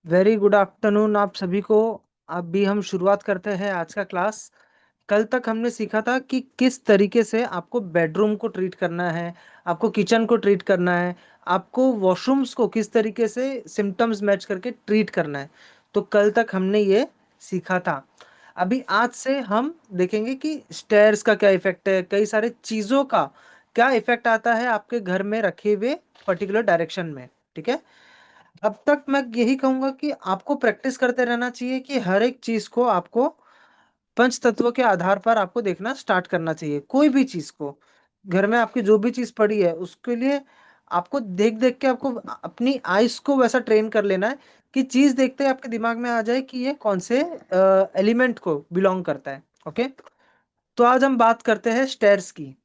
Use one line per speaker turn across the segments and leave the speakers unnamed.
Very good afternoon आप सभी को। अभी हम शुरुआत करते हैं आज का क्लास। कल तक हमने सीखा था कि किस तरीके से आपको बेडरूम को ट्रीट करना है, आपको किचन को ट्रीट करना है, आपको वॉशरूम्स को किस तरीके से सिम्टम्स मैच करके ट्रीट करना है। तो कल तक हमने ये सीखा था। अभी आज से हम देखेंगे कि स्टेयर्स का क्या इफेक्ट है, कई सारे चीज़ों का क्या इफेक्ट आता है आपके घर में रखे हुए पर्टिकुलर डायरेक्शन में। ठीक है। अब तक मैं यही कहूंगा कि आपको प्रैक्टिस करते रहना चाहिए कि हर एक चीज को आपको पंच तत्वों के आधार पर आपको देखना स्टार्ट करना चाहिए। कोई भी चीज को, घर में आपकी जो भी चीज पड़ी है उसके लिए आपको देख देख के आपको अपनी आइस को वैसा ट्रेन कर लेना है कि चीज देखते ही आपके दिमाग में आ जाए कि ये कौन से एलिमेंट को बिलोंग करता है। ओके। तो आज हम बात करते हैं स्टेयर्स की।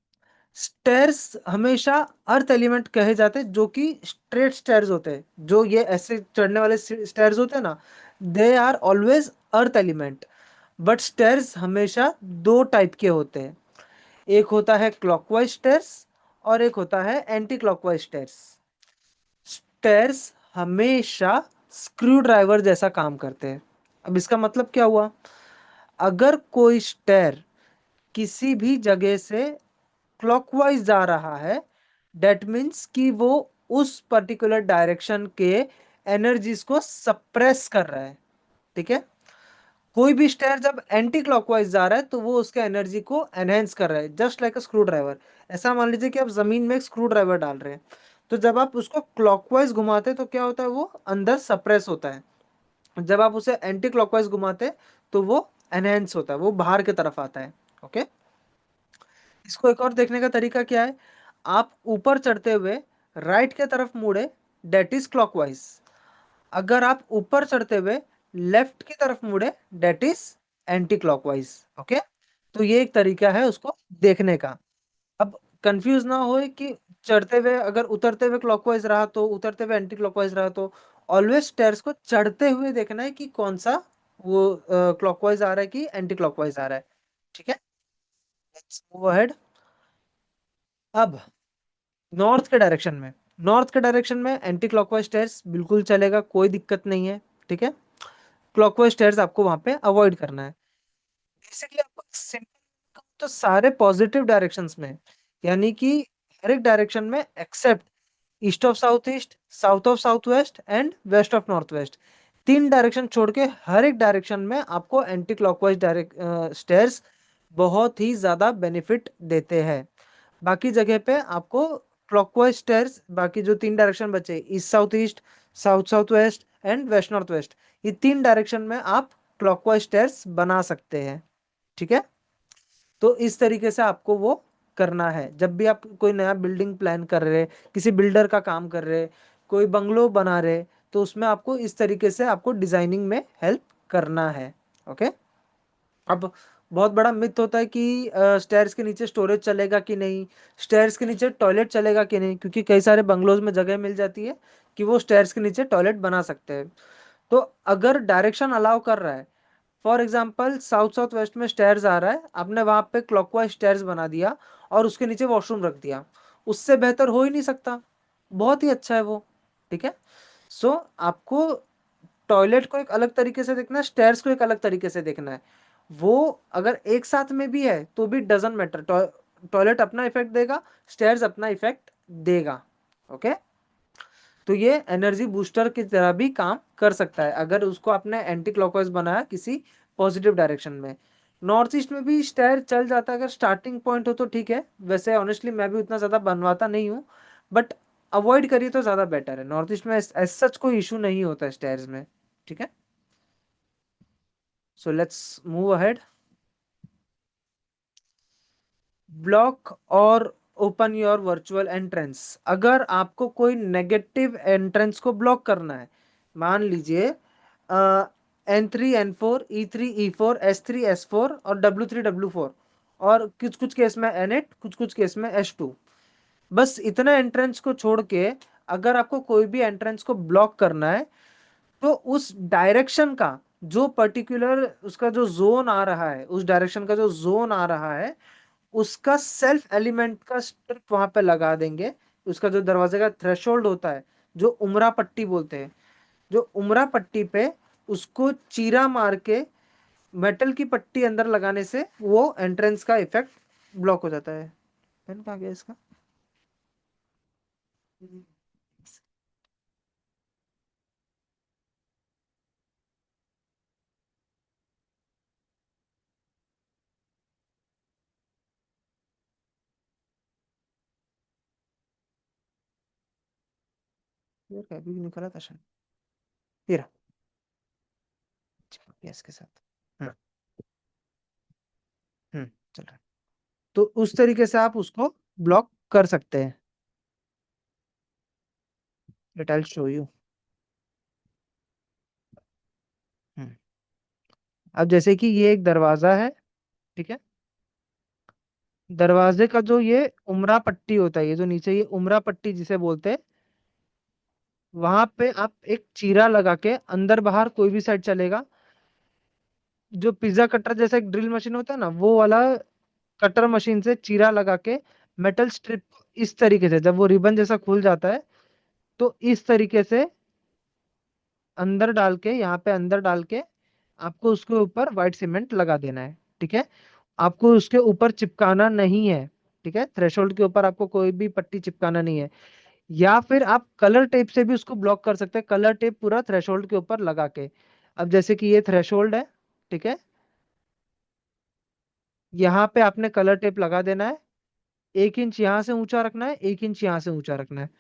स्टेयर्स हमेशा अर्थ एलिमेंट कहे जाते हैं, जो कि स्ट्रेट स्टेयर्स होते हैं। जो ये ऐसे चढ़ने वाले स्टेयर्स होते हैं ना, they are always earth element. But stairs हमेशा दो टाइप के होते हैं। एक होता है क्लॉकवाइज स्टेयर्स और एक होता है एंटी क्लॉकवाइज स्टेयर्स। स्टेयर्स हमेशा स्क्रू ड्राइवर जैसा काम करते हैं। अब इसका मतलब क्या हुआ? अगर कोई स्टेयर किसी भी जगह से क्लॉकवाइज जा रहा है, डेट मीन्स कि वो उस पर्टिकुलर डायरेक्शन के एनर्जीज को सप्रेस कर रहा है। ठीक है। कोई भी स्टेयर जब एंटी क्लॉकवाइज जा रहा है तो वो उसके एनर्जी को एनहेंस कर रहा है, just like a screw driver. ऐसा मान लीजिए कि आप जमीन में एक स्क्रू ड्राइवर डाल रहे हैं, तो जब आप उसको क्लॉकवाइज घुमाते हैं तो क्या होता है, वो अंदर सप्रेस होता है। जब आप उसे एंटी क्लॉकवाइज घुमाते हैं तो वो एनहेंस होता है, वो बाहर की तरफ आता है। ओके। इसको एक और देखने का तरीका क्या है? आप ऊपर चढ़ते हुए राइट के तरफ मुड़े, डेट इज क्लॉकवाइज। अगर आप ऊपर चढ़ते हुए लेफ्ट की तरफ मुड़े, that is anti clockwise. Okay. तो ये एक तरीका है उसको देखने का। अब कंफ्यूज ना हो कि चढ़ते हुए अगर उतरते हुए क्लॉकवाइज रहा तो उतरते हुए एंटी क्लॉकवाइज रहा, तो ऑलवेज स्टेयर्स को चढ़ते हुए देखना है कि कौन सा वो क्लॉकवाइज आ रहा है कि एंटी क्लॉकवाइज आ रहा है। ठीक है। Let's move ahead. अब नॉर्थ के डायरेक्शन में एंटी क्लॉकवाइज स्टेयर्स बिल्कुल चलेगा, कोई दिक्कत नहीं है। ठीक है। क्लॉकवाइज स्टेयर्स आपको वहां पे अवॉइड करना है। बेसिकली आपको सिंपल तो सारे पॉजिटिव डायरेक्शंस में, यानी कि हर एक डायरेक्शन में except east of south east, south of south west and west of north west, तीन डायरेक्शन छोड़ के हर एक डायरेक्शन में आपको एंटी क्लॉकवाइज डायरेक्ट स्टेयर्स बहुत ही ज्यादा बेनिफिट देते हैं। बाकी जगह पे आपको क्लॉकवाइज स्टेयर्स, बाकी जो तीन डायरेक्शन बचे, east south east, south south west and west north west, ये तीन डायरेक्शन में आप क्लॉकवाइज स्टेयर्स बना सकते हैं। ठीक है। तो इस तरीके से आपको वो करना है। जब भी आप कोई नया बिल्डिंग प्लान कर रहे, किसी बिल्डर का काम कर रहे, कोई बंगलो बना रहे, तो उसमें आपको इस तरीके से आपको डिजाइनिंग में हेल्प करना है। ओके। अब बहुत बड़ा मिथ होता है कि स्टेयर्स के नीचे स्टोरेज चलेगा कि नहीं, स्टेयर्स के नीचे टॉयलेट चलेगा कि नहीं, क्योंकि कई सारे बंगलोज में जगह मिल जाती है कि वो स्टेयर्स के नीचे टॉयलेट बना सकते हैं। तो अगर डायरेक्शन अलाउ कर रहा है, for example south south west में स्टेयर्स आ रहा है, आपने वहां पे क्लॉकवाइज स्टेयर्स बना दिया और उसके नीचे वॉशरूम रख दिया, उससे बेहतर हो ही नहीं सकता। बहुत ही अच्छा है वो। ठीक है। सो आपको टॉयलेट को एक अलग तरीके से देखना है, स्टेयर्स को एक अलग तरीके से देखना है। वो अगर एक साथ में भी है तो भी डजंट मैटर। टॉयलेट अपना इफेक्ट देगा, स्टेयर्स अपना इफेक्ट देगा। ओके। तो ये एनर्जी बूस्टर की तरह भी काम कर सकता है अगर उसको आपने एंटी क्लॉकवाइज बनाया किसी पॉजिटिव डायरेक्शन में। नॉर्थ ईस्ट में भी स्टेयर चल जाता है अगर स्टार्टिंग पॉइंट हो तो, ठीक है। वैसे ऑनेस्टली मैं भी उतना ज्यादा बनवाता नहीं हूँ, बट अवॉइड करिए तो ज्यादा बेटर है। नॉर्थ ईस्ट में एज सच कोई इशू नहीं होता स्टेयर्स में। ठीक है। So let's move ahead. Block और ओपन योर वर्चुअल एंट्रेंस। अगर आपको कोई नेगेटिव एंट्रेंस को ब्लॉक करना है, मान लीजिए N3 N4 E3 E4 S3 S4 और W3 W4, और कुछ कुछ केस में N8, कुछ कुछ केस में S2, बस इतने एंट्रेंस को छोड़ के अगर आपको कोई भी एंट्रेंस को ब्लॉक करना है, तो उस डायरेक्शन का जो पर्टिकुलर उसका जो जोन आ रहा है, उस डायरेक्शन का जो जोन आ रहा है, उसका सेल्फ एलिमेंट का स्ट्रिप वहां पे लगा देंगे। उसका जो दरवाजे का थ्रेशोल्ड होता है, जो उमरा पट्टी बोलते हैं, जो उमरा पट्टी पे उसको चीरा मार के मेटल की पट्टी अंदर लगाने से वो एंट्रेंस का इफेक्ट ब्लॉक हो जाता है। पेन कहाँ गया इसका? यार कभी भी निकला था शायद। ये रहा। चिपक गया इसके साथ। हम्म। चल रहा है। तो उस तरीके से आप उसको ब्लॉक कर सकते हैं। Let I show you. अब जैसे कि ये एक दरवाजा है, ठीक है। दरवाजे का जो ये उमरा पट्टी होता है, ये जो नीचे ये उमरा पट्टी जिसे बोलते हैं, वहां पे आप एक चीरा लगा के अंदर बाहर कोई भी साइड चलेगा। जो पिज्जा कटर जैसा एक ड्रिल मशीन होता है ना, वो वाला कटर मशीन से चीरा लगा के मेटल स्ट्रिप इस तरीके से जब वो रिबन जैसा खुल जाता है, तो इस तरीके से अंदर डाल के, यहाँ पे अंदर डाल के आपको उसके ऊपर व्हाइट सीमेंट लगा देना है, ठीक है। आपको उसके ऊपर चिपकाना नहीं है, ठीक है। थ्रेशोल्ड के ऊपर आपको कोई भी पट्टी चिपकाना नहीं है। या फिर आप कलर टेप से भी उसको ब्लॉक कर सकते हैं, कलर टेप पूरा थ्रेशोल्ड के ऊपर लगा के। अब जैसे कि ये थ्रेशोल्ड है, ठीक है। यहाँ पे आपने कलर टेप लगा देना है। 1 इंच यहाँ से ऊंचा रखना है, 1 इंच यहाँ से ऊंचा रखना है।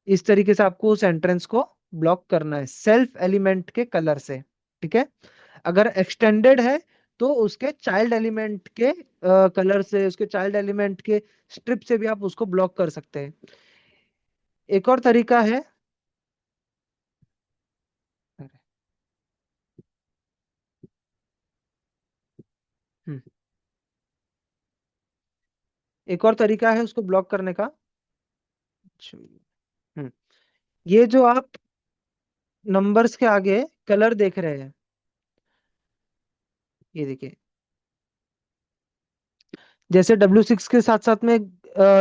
इस तरीके से आपको उस एंट्रेंस को ब्लॉक करना है सेल्फ एलिमेंट के कलर से, ठीक है। अगर एक्सटेंडेड है तो उसके चाइल्ड एलिमेंट के कलर से, उसके चाइल्ड एलिमेंट के स्ट्रिप से भी आप उसको ब्लॉक कर सकते हैं। एक और तरीका है। हम्म, एक और तरीका है उसको ब्लॉक करने का। हम्म, ये जो आप नंबर्स के आगे कलर देख रहे हैं, ये देखिए। जैसे W6 के साथ साथ में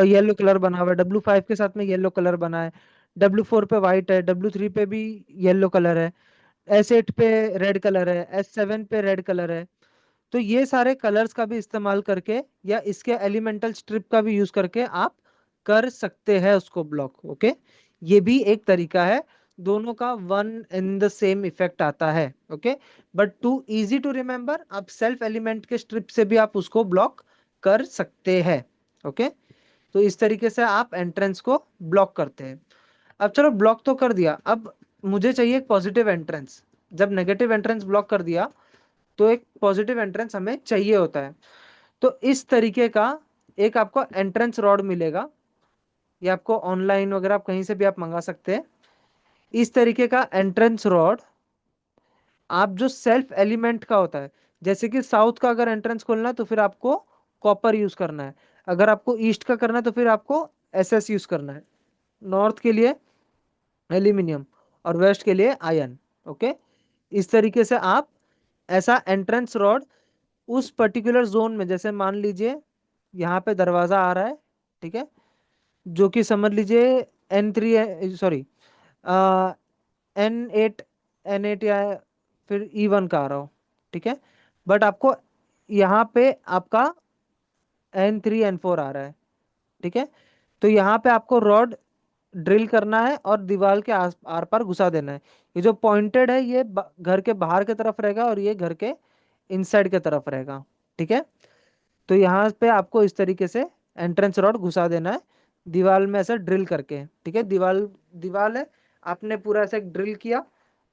येलो कलर बना हुआ है, W5 के साथ में येलो कलर बना है, W4 पे व्हाइट है, W3 पे भी येलो कलर है, S8 पे रेड कलर है, S7 पे रेड कलर है। तो ये सारे कलर्स का भी इस्तेमाल करके या इसके एलिमेंटल स्ट्रिप का भी यूज करके आप कर सकते हैं उसको ब्लॉक, ओके। ये भी एक तरीका है। दोनों का one in the same effect आता है, okay. But too easy to remember, आप सेल्फ एलिमेंट के स्ट्रिप से भी आप उसको ब्लॉक कर सकते हैं, ओके। तो इस तरीके से आप एंट्रेंस को ब्लॉक करते हैं। अब चलो ब्लॉक तो कर दिया, अब मुझे चाहिए एक पॉजिटिव एंट्रेंस। जब नेगेटिव एंट्रेंस ब्लॉक कर दिया तो एक पॉजिटिव एंट्रेंस हमें चाहिए होता है। तो इस तरीके का एक आपको एंट्रेंस रॉड मिलेगा। ये आपको ऑनलाइन वगैरह आप कहीं से भी आप मंगा सकते हैं। इस तरीके का एंट्रेंस रॉड आप जो सेल्फ एलिमेंट का होता है, जैसे कि साउथ का अगर एंट्रेंस खोलना है तो फिर आपको कॉपर यूज करना है। अगर आपको ईस्ट का करना है तो फिर आपको SS यूज करना है। नॉर्थ के लिए एल्यूमिनियम और वेस्ट के लिए आयरन, ओके। इस तरीके से आप ऐसा एंट्रेंस रॉड उस पर्टिकुलर जोन में, जैसे मान लीजिए यहाँ पे दरवाजा आ रहा है, ठीक है, जो कि समझ लीजिए N3, सॉरी N8, N8 या फिर E1 का आ रहा हो, ठीक है। बट आपको यहाँ पे आपका N3 N4 आ रहा है, ठीक है। तो यहाँ पे आपको रॉड ड्रिल करना है और दीवार के आर पार घुसा देना है। ये जो पॉइंटेड है ये घर के बाहर की तरफ रहेगा और ये घर के इनसाइड की तरफ रहेगा, ठीक है। तो यहाँ पे आपको इस तरीके से एंट्रेंस रॉड घुसा देना है दीवार में, ऐसा ड्रिल करके, ठीक है। दीवार दीवार है, आपने पूरा ऐसे ड्रिल किया,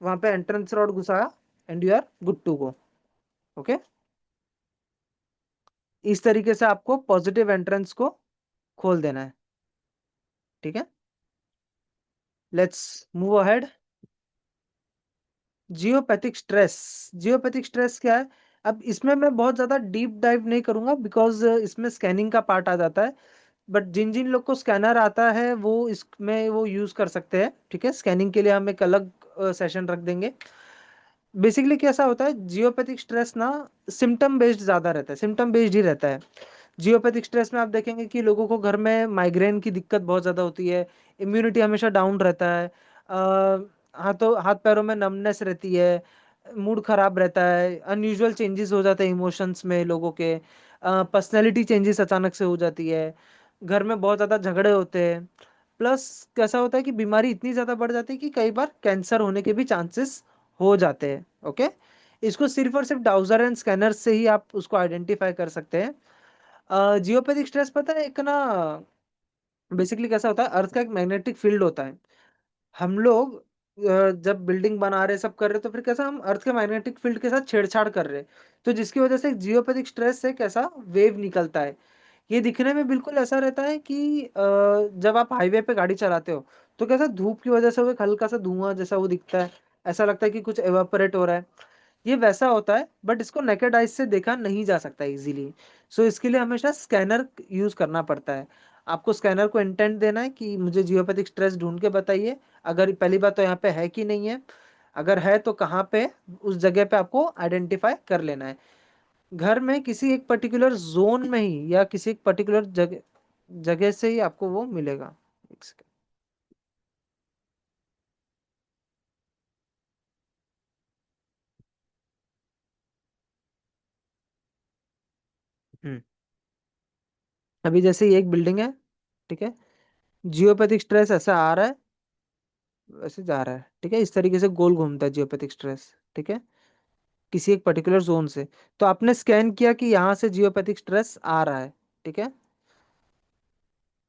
वहां पे एंट्रेंस रॉड घुसाया, and you are good to go, okay. इस तरीके से आपको पॉजिटिव एंट्रेंस को खोल देना है, ठीक है। Let's move ahead. Geopathic stress. Geopathic stress क्या है? अब इसमें मैं बहुत ज्यादा डीप डाइव नहीं करूंगा बिकॉज इसमें स्कैनिंग का पार्ट आ जाता है। बट जिन जिन लोग को स्कैनर आता है वो इसमें वो यूज कर सकते हैं, ठीक है। स्कैनिंग के लिए हम एक अलग सेशन रख देंगे। बेसिकली कैसा होता है जियोपैथिक स्ट्रेस ना, सिम्टम बेस्ड ज्यादा रहता है, सिम्टम बेस्ड ही रहता है। जियोपैथिक स्ट्रेस में आप देखेंगे कि लोगों को घर में माइग्रेन की दिक्कत बहुत ज्यादा होती है, इम्यूनिटी हमेशा डाउन रहता है, हाथ पैरों में नमनेस रहती है, मूड खराब रहता है, अनयूजुअल चेंजेस हो जाते हैं इमोशंस में लोगों के, पर्सनैलिटी चेंजेस अचानक से हो जाती है, घर में बहुत ज़्यादा झगड़े होते हैं। प्लस कैसा होता है कि बीमारी इतनी ज़्यादा बढ़ जाती है कि कई बार कैंसर होने के भी चांसेस हो जाते हैं। ओके, इसको सिर्फ और सिर्फ डाउजर एंड स्कैनर से ही आप उसको आइडेंटिफाई कर सकते हैं। जियोपैथिक स्ट्रेस पता है एक ना, बेसिकली कैसा होता है, अर्थ का एक मैग्नेटिक फील्ड होता है। हम लोग जब बिल्डिंग बना रहे सब कर रहे, तो फिर कैसा हम अर्थ के मैग्नेटिक फील्ड के साथ छेड़छाड़ कर रहे, तो जिसकी वजह से जियोपैथिक स्ट्रेस से कैसा वेव निकलता है। ये दिखने में बिल्कुल ऐसा रहता है कि जब आप हाईवे पे गाड़ी चलाते हो, तो कैसा धूप की वजह से वो एक हल्का सा धुआं जैसा वो दिखता है, ऐसा लगता है कि कुछ एवापोरेट हो रहा है। ये वैसा होता है, बट इसको नेकेड आइज से देखा नहीं जा सकता इजीली। सो इसके लिए हमेशा स्कैनर यूज करना पड़ता है। आपको स्कैनर को इंटेंट देना है कि मुझे जियोपैथिक स्ट्रेस ढूंढ के बताइए। अगर पहली बात तो यहाँ पे है कि नहीं है, अगर है तो कहाँ पे, उस जगह पे आपको आइडेंटिफाई कर लेना है। घर में किसी एक पर्टिकुलर जोन में ही या किसी एक पर्टिकुलर जगह जगह से ही आपको वो मिलेगा। एक सेकंड। हम्म अभी जैसे ये एक बिल्डिंग है, ठीक है, जियोपैथिक स्ट्रेस ऐसा आ रहा है, वैसे जा रहा है, ठीक है, इस तरीके से गोल घूमता है जियोपैथिक स्ट्रेस, ठीक है, किसी एक पर्टिकुलर जोन से। तो आपने स्कैन किया कि यहाँ से जियोपैथिक स्ट्रेस आ रहा है, ठीक है,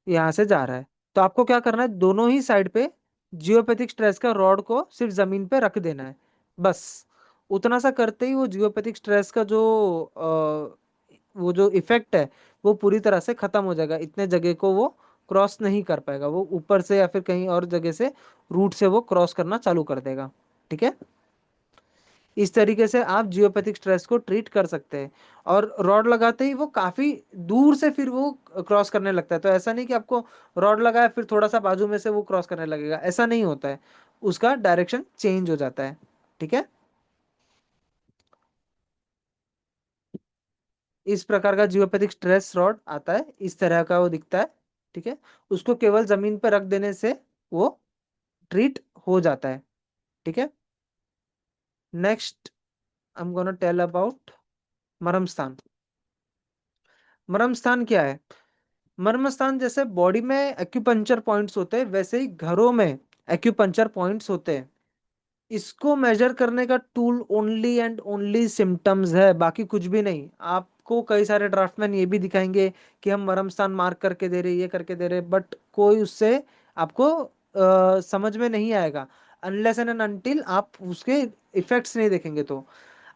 यहाँ से जा रहा है। तो आपको क्या करना है, दोनों ही साइड पे जियोपैथिक स्ट्रेस का रॉड को सिर्फ जमीन पे रख देना है, बस। उतना सा करते ही वो जियोपैथिक स्ट्रेस का वो जो इफेक्ट है, वो पूरी तरह से खत्म हो जाएगा। इतने जगह को वो क्रॉस नहीं कर पाएगा, वो ऊपर से या फिर कहीं और जगह से रूट से वो क्रॉस करना चालू कर देगा, ठीक है। इस तरीके से आप जियोपैथिक स्ट्रेस को ट्रीट कर सकते हैं। और रॉड लगाते ही वो काफी दूर से फिर वो क्रॉस करने लगता है। तो ऐसा नहीं कि आपको रॉड लगाया फिर थोड़ा सा बाजू में से वो क्रॉस करने लगेगा, ऐसा नहीं होता है। उसका डायरेक्शन चेंज हो जाता है, ठीक है। इस प्रकार का जियोपैथिक स्ट्रेस रॉड आता है, इस तरह का वो दिखता है, ठीक है। उसको केवल जमीन पर रख देने से वो ट्रीट हो जाता है, ठीक है। Next I am gonna tell about मर्म स्थान। मर्म स्थान क्या है? मर्म स्थान जैसे बॉडी में एक्यूपंक्चर पॉइंट्स होते हैं, वैसे ही घरों में एक्यूपंक्चर पॉइंट्स होते हैं। इसको मेजर करने का tool only and only symptoms है, बाकी कुछ भी नहीं। आपको कई सारे ड्राफ्टमैन ये भी दिखाएंगे कि हम मर्म स्थान मार्क करके दे रहे, ये करके दे रहे, बट कोई उससे आपको समझ में नहीं आएगा अनलेस एंड अनटिल आप उसके इफेक्ट्स नहीं देखेंगे। तो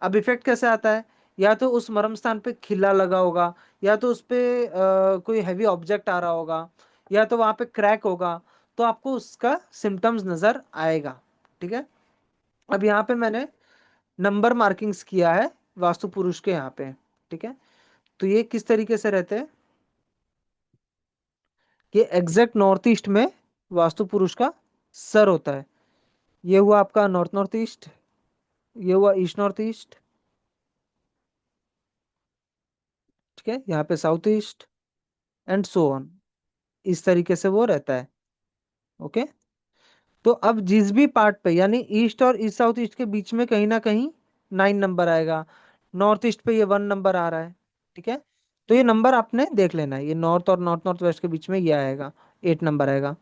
अब इफेक्ट कैसे आता है? या तो उस मर्म स्थान पे खिला लगा होगा, या तो उस पे कोई हैवी ऑब्जेक्ट आ रहा होगा, या तो वहां पे क्रैक होगा, तो आपको उसका सिम्टम्स नजर आएगा, ठीक है। अब यहाँ पे मैंने नंबर मार्किंग्स किया है वास्तु पुरुष के यहाँ पे, ठीक है। तो ये किस तरीके से रहते हैं, ये एग्जैक्ट नॉर्थ ईस्ट में वास्तु पुरुष का सर होता है। ये हुआ आपका नॉर्थ नॉर्थ ईस्ट, ये हुआ ईस्ट नॉर्थ ईस्ट, ठीक है, यहाँ पे south east and so on. इस तरीके से वो रहता है, ओके। तो अब जिस भी पार्ट पे, यानी ईस्ट और ईस्ट साउथ ईस्ट के बीच में कहीं ना कहीं 9 नंबर आएगा। नॉर्थ ईस्ट पे ये 1 नंबर आ रहा है, ठीक है। तो ये नंबर आपने देख लेना है, ये नॉर्थ और नॉर्थ नॉर्थ वेस्ट के बीच में ये आएगा, 8 नंबर आएगा।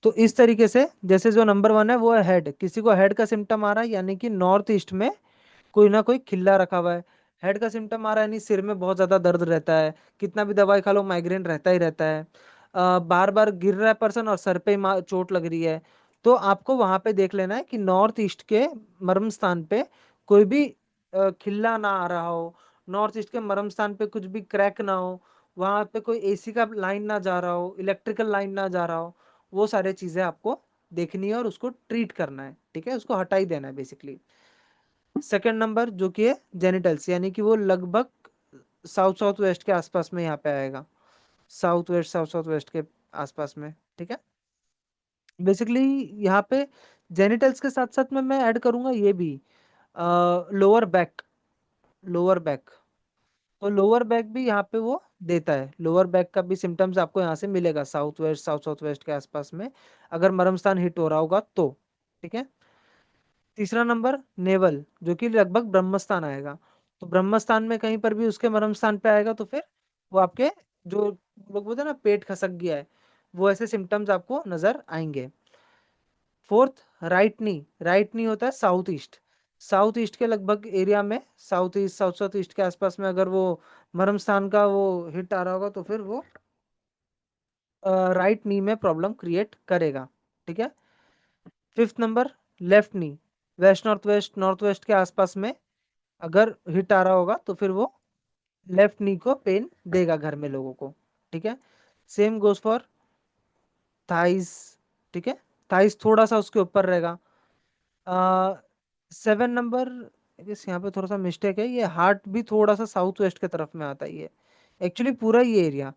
तो इस तरीके से जैसे जो नंबर 1 है वो है हेड, किसी को हेड का सिम्टम आ रहा है, यानी कि नॉर्थ ईस्ट में कोई ना कोई खिल्ला रखा हुआ है। हेड का सिम्टम आ रहा है यानी सिर में बहुत ज्यादा दर्द रहता है, कितना भी दवाई खा लो माइग्रेन रहता ही रहता है, बार बार गिर रहा है पर्सन और सर पे चोट लग रही है। तो आपको वहां पे देख लेना है कि नॉर्थ ईस्ट के मर्म स्थान पे कोई भी खिल्ला ना आ रहा हो, नॉर्थ ईस्ट के मर्म स्थान पे कुछ भी क्रैक ना हो, वहां पे कोई एसी का लाइन ना जा रहा हो, इलेक्ट्रिकल लाइन ना जा रहा हो। वो सारे चीजें आपको देखनी है और उसको ट्रीट करना है, ठीक है, उसको हटा ही देना है बेसिकली। सेकंड नंबर जो कि है जेनिटल्स, यानी कि वो लगभग साउथ साउथ वेस्ट के आसपास में यहाँ पे आएगा, साउथ साउथ वेस्ट के आसपास में, ठीक है। बेसिकली यहाँ पे जेनिटल्स के साथ साथ में मैं ऐड करूंगा ये भी, लोअर बैक, लोअर बैक। तो लोअर बैक भी यहाँ पे वो देता है, लोअर बैक का भी सिम्टम्स आपको यहाँ से मिलेगा south west, south south west के आसपास में, अगर मर्म स्थान हिट हो रहा होगा तो। ठीक है। तीसरा नंबर नेवल, जो कि लगभग ब्रह्मस्थान आएगा। तो ब्रह्मस्थान में कहीं पर भी उसके मर्म स्थान पे आएगा तो फिर वो आपके, जो लोग बोलते हैं ना पेट खसक गया है, वो ऐसे सिम्टम्स आपको नजर आएंगे। फोर्थ, राइट नी होता है साउथ ईस्ट। साउथ ईस्ट के लगभग एरिया में, south east south south east के आसपास में अगर वो मर्म स्थान का वो हिट आ रहा होगा तो फिर वो राइट नी में प्रॉब्लम क्रिएट करेगा। ठीक है। फिफ्थ नंबर, लेफ्ट नी, नॉर्थ वेस्ट के आसपास में अगर हिट आ रहा होगा तो फिर वो लेफ्ट नी को पेन देगा घर में लोगों को। ठीक है। Same goes for thighs. ठीक है। थाइस थोड़ा सा उसके ऊपर रहेगा। सेवन नंबर, इस यहाँ पे थोड़ा सा मिस्टेक है, ये हार्ट भी थोड़ा सा साउथ वेस्ट के तरफ में आता है ये। एक्चुअली पूरा ये एरिया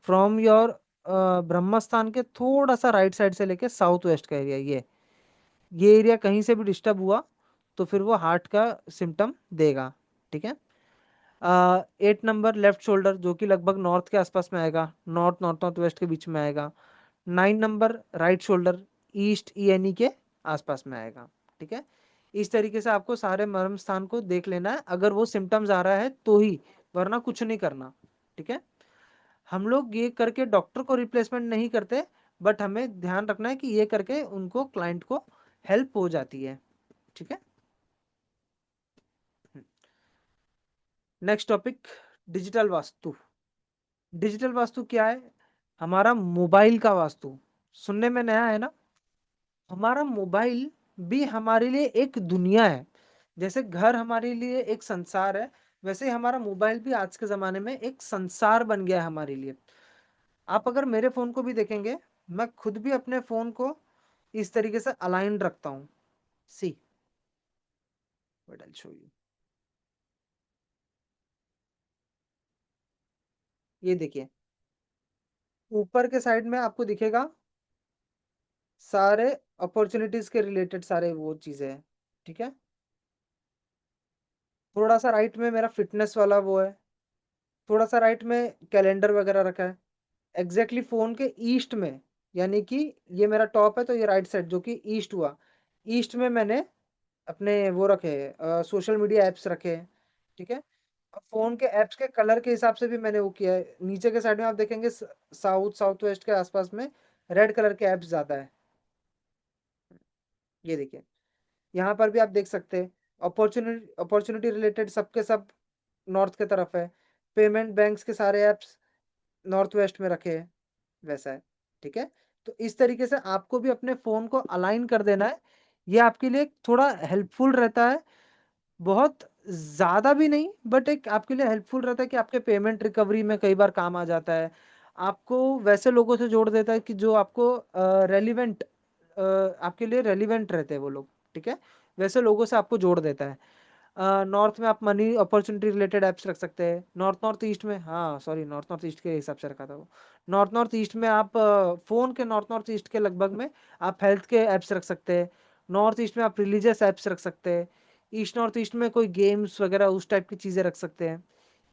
फ्रॉम योर ब्रह्मस्थान के थोड़ा सा राइट साइड से लेके साउथ वेस्ट का एरिया, ये एरिया कहीं से भी डिस्टर्ब हुआ तो फिर वो हार्ट का सिम्टम देगा। ठीक है। 8 नंबर, लेफ्ट शोल्डर, जो कि लगभग नॉर्थ के आसपास में आएगा, नॉर्थ वेस्ट के बीच में आएगा। 9 नंबर, राइट शोल्डर, ईस्ट ईएनई के आसपास में आएगा। ठीक है। इस तरीके से आपको सारे मर्म स्थान को देख लेना है, अगर वो सिम्टम्स आ रहा है तो ही, वरना कुछ नहीं करना। ठीक है। हम लोग ये करके डॉक्टर को रिप्लेसमेंट नहीं करते, बट हमें ध्यान रखना है कि ये करके उनको, क्लाइंट को हेल्प हो जाती है। ठीक है। Next topic, digital vastu. Digital vastu क्या है? हमारा मोबाइल का वास्तु। सुनने में नया है ना? हमारा मोबाइल भी हमारे लिए एक दुनिया है। जैसे घर हमारे लिए एक संसार है, वैसे ही हमारा मोबाइल भी आज के जमाने में एक संसार बन गया है हमारे लिए। आप अगर मेरे फोन को भी देखेंगे, मैं खुद भी अपने फोन को इस तरीके से अलाइन रखता हूँ। सी, बट आई शो यू। ये देखिए, ऊपर के साइड में आपको दिखेगा सारे अपॉर्चुनिटीज के रिलेटेड सारे वो चीजें हैं। ठीक है। थोड़ा सा राइट में मेरा फिटनेस वाला वो है, थोड़ा सा राइट में कैलेंडर वगैरह रखा है। एग्जैक्टली फोन के ईस्ट में, यानी कि ये मेरा टॉप है तो ये राइट साइड जो कि ईस्ट हुआ, ईस्ट में मैंने अपने वो रखे, सोशल मीडिया एप्स रखे हैं। ठीक है। अब फोन के एप्स के कलर के हिसाब से भी मैंने वो किया है। नीचे के साइड में आप देखेंगे साउथ वेस्ट के आसपास में रेड कलर के एप्स ज्यादा है। ये देखिए, यहाँ पर भी आप देख सकते हैं अपॉर्चुनिटी रिलेटेड सबके सब नॉर्थ के तरफ है। पेमेंट बैंक्स के सारे ऐप्स नॉर्थ वेस्ट में रखे हैं, वैसा है। ठीक है। तो इस तरीके से आपको भी अपने फोन को अलाइन कर देना है। ये आपके लिए थोड़ा हेल्पफुल रहता है, बहुत ज्यादा भी नहीं, बट एक आपके लिए हेल्पफुल रहता है कि आपके पेमेंट रिकवरी में कई बार काम आ जाता है। आपको वैसे लोगों से जोड़ देता है कि जो आपको रेलिवेंट, आपके लिए रेलिवेंट रहते हैं वो लोग। ठीक है। वैसे लोगों से आपको जोड़ देता है। नॉर्थ में आप मनी अपॉर्चुनिटी रिलेटेड ऐप्स रख सकते हैं। नॉर्थ ईस्ट में, हाँ सॉरी, नॉर्थ ईस्ट के हिसाब से रखा था वो। नॉर्थ ईस्ट में आप फोन के नॉर्थ ईस्ट के लगभग में आप हेल्थ के ऐप्स रख सकते हैं। नॉर्थ ईस्ट में आप रिलीजियस ऐप्स रख सकते हैं। ईस्ट नॉर्थ ईस्ट में कोई गेम्स वगैरह उस टाइप की चीज़ें रख सकते हैं।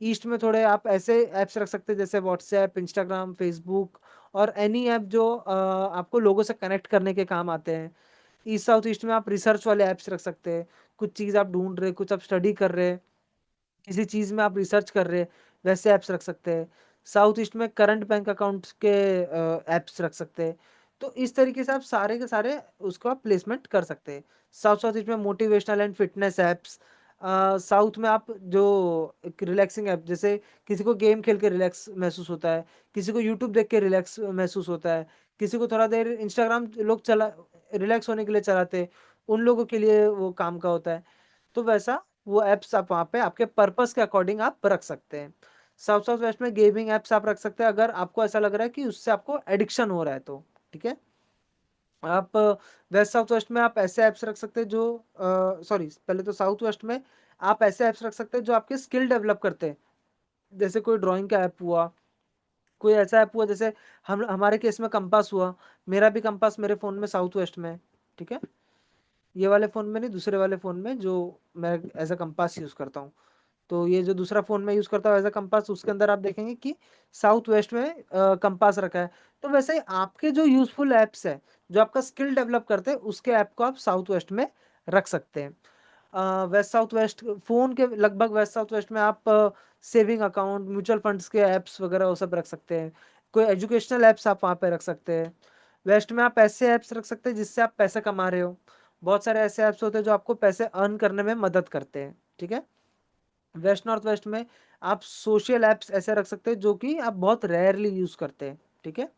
ईस्ट में थोड़े आप ऐसे ऐप्स रख सकते हैं जैसे व्हाट्सएप, इंस्टाग्राम, फेसबुक, और एनी ऐप जो आपको लोगों से कनेक्ट करने के काम आते हैं। ईस्ट साउथ ईस्ट में आप रिसर्च वाले ऐप्स रख सकते हैं। कुछ चीज़ आप ढूंढ रहे, कुछ आप स्टडी कर रहे, किसी चीज़ में आप रिसर्च कर रहे, वैसे ऐप्स रख सकते हैं। साउथ ईस्ट में करंट बैंक अकाउंट के ऐप्स रख सकते हैं। तो इस तरीके से आप सारे के सारे उसका प्लेसमेंट कर सकते हैं। साउथ साउथ ईस्ट में motivational and fitness apps. South में आप जो एक रिलैक्सिंग ऐप, जैसे किसी को गेम खेल के रिलैक्स महसूस होता है, किसी को यूट्यूब देख के रिलैक्स महसूस होता है, किसी को थोड़ा देर इंस्टाग्राम लोग चला रिलैक्स होने के लिए चलाते हैं, उन लोगों के लिए वो काम का होता है। तो वैसा वो ऐप्स आप वहाँ पे आपके पर्पस के अकॉर्डिंग आप रख सकते हैं। साउथ साउथ वेस्ट में गेमिंग ऐप्स आप रख सकते हैं अगर आपको ऐसा लग रहा है कि उससे आपको एडिक्शन हो रहा है तो। ठीक है। आप वेस्ट साउथ वेस्ट में आप ऐसे ऐप्स रख सकते हैं जो, सॉरी, पहले तो साउथ वेस्ट में आप ऐसे ऐप्स रख सकते हैं जो आपके स्किल डेवलप करते हैं। जैसे कोई ड्राइंग का ऐप हुआ, कोई ऐसा ऐप हुआ, जैसे हम हमारे केस में कंपास हुआ। मेरा भी कंपास मेरे फ़ोन में साउथ वेस्ट में है। ठीक है। ये वाले फ़ोन में नहीं, दूसरे वाले फ़ोन में जो मैं एज अ कंपास यूज़ करता हूँ। तो ये जो दूसरा फोन में यूज करता हूँ एज अ कंपास, उसके अंदर आप देखेंगे कि साउथ वेस्ट में कंपास रखा है। तो वैसे ही आपके जो यूजफुल एप्स है, जो आपका स्किल डेवलप करते हैं, उसके ऐप को आप साउथ वेस्ट में रख सकते हैं। वेस्ट साउथ वेस्ट फोन के लगभग वेस्ट साउथ वेस्ट में आप सेविंग अकाउंट, म्यूचुअल फंड्स के एप्स वगैरह वो सब रख सकते हैं। कोई एजुकेशनल एप्स आप वहाँ पे रख सकते हैं। वेस्ट में आप ऐसे एप्स रख सकते हैं जिससे आप पैसे कमा रहे हो। बहुत सारे ऐसे एप्स होते हैं जो आपको पैसे अर्न करने में मदद करते हैं, ठीक है। वेस्ट नॉर्थ वेस्ट में आप सोशल एप्स ऐसे रख सकते हैं जो कि आप बहुत रेयरली यूज करते हैं, ठीक है।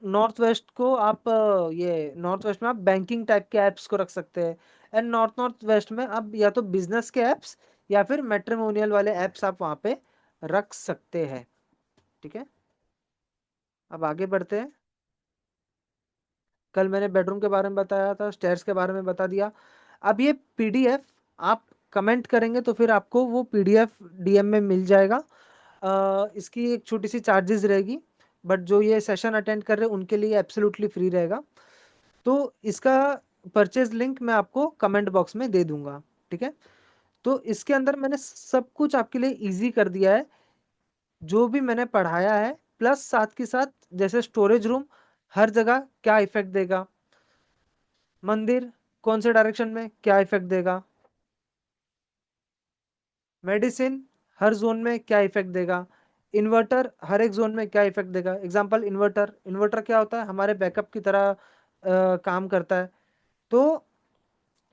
नॉर्थ वेस्ट को आप ये नॉर्थ वेस्ट में आप बैंकिंग टाइप के एप्स को रख सकते हैं। एंड नॉर्थ नॉर्थ वेस्ट में आप या तो बिजनेस के एप्स या फिर मैट्रिमोनियल वाले एप्स आप वहाँ पे रख सकते हैं, ठीक है। अब आगे बढ़ते हैं। कल मैंने बेडरूम के बारे में बताया था, स्टेयर्स के बारे में बता दिया। अब ये पीडीएफ आप कमेंट करेंगे तो फिर आपको वो पीडीएफ डीएम में मिल जाएगा। इसकी एक छोटी सी चार्जेस रहेगी, बट जो ये सेशन अटेंड कर रहे हैं उनके लिए एब्सोल्युटली फ्री रहेगा। तो इसका परचेज लिंक मैं आपको कमेंट बॉक्स में दे दूंगा, ठीक है। तो इसके अंदर मैंने सब कुछ आपके लिए इजी कर दिया है, जो भी मैंने पढ़ाया है, प्लस साथ के साथ जैसे स्टोरेज रूम हर जगह क्या इफेक्ट देगा, मंदिर कौन से डायरेक्शन में क्या इफेक्ट देगा, मेडिसिन हर जोन में क्या इफेक्ट देगा, इन्वर्टर हर एक जोन में क्या इफेक्ट देगा। एग्जांपल इन्वर्टर, इन्वर्टर क्या होता है, हमारे बैकअप की तरह काम करता है। तो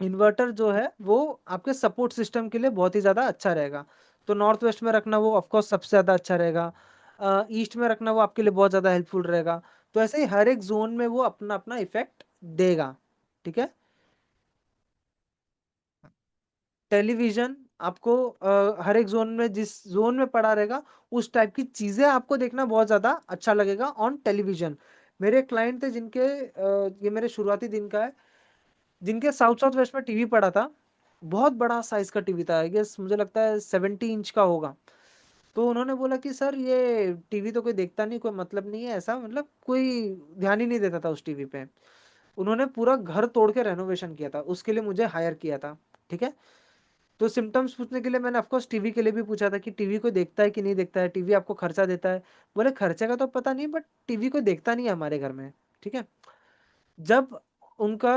इन्वर्टर जो है वो आपके सपोर्ट सिस्टम के लिए बहुत ही ज़्यादा अच्छा रहेगा। तो नॉर्थ वेस्ट में रखना वो ऑफकोर्स सबसे ज़्यादा अच्छा रहेगा। ईस्ट में रखना वो आपके लिए बहुत ज़्यादा हेल्पफुल रहेगा। तो ऐसे ही हर एक जोन में वो अपना अपना इफेक्ट देगा, ठीक है। टेलीविजन आपको हर एक जोन में जिस जोन में पड़ा रहेगा उस टाइप की चीजें आपको देखना बहुत ज्यादा अच्छा लगेगा ऑन टेलीविजन। मेरे क्लाइंट थे जिनके ये मेरे शुरुआती दिन का है, जिनके साउथ साउथ वेस्ट में टीवी पड़ा था। बहुत बड़ा साइज का टीवी था, आई गेस मुझे लगता है 70 इंच का होगा। तो उन्होंने बोला कि सर ये टीवी तो कोई देखता नहीं, कोई मतलब नहीं है ऐसा, मतलब कोई ध्यान ही नहीं देता था उस टीवी पे। उन्होंने पूरा घर तोड़ के रेनोवेशन किया था, उसके लिए मुझे हायर किया था, ठीक है। तो सिम्टम्स पूछने के लिए मैंने ऑफकोर्स टीवी के लिए भी पूछा था कि टीवी को देखता है कि नहीं देखता है, टीवी आपको खर्चा देता है। बोले खर्चे का तो पता नहीं, बट टीवी को देखता नहीं है हमारे घर में, ठीक है। जब उनका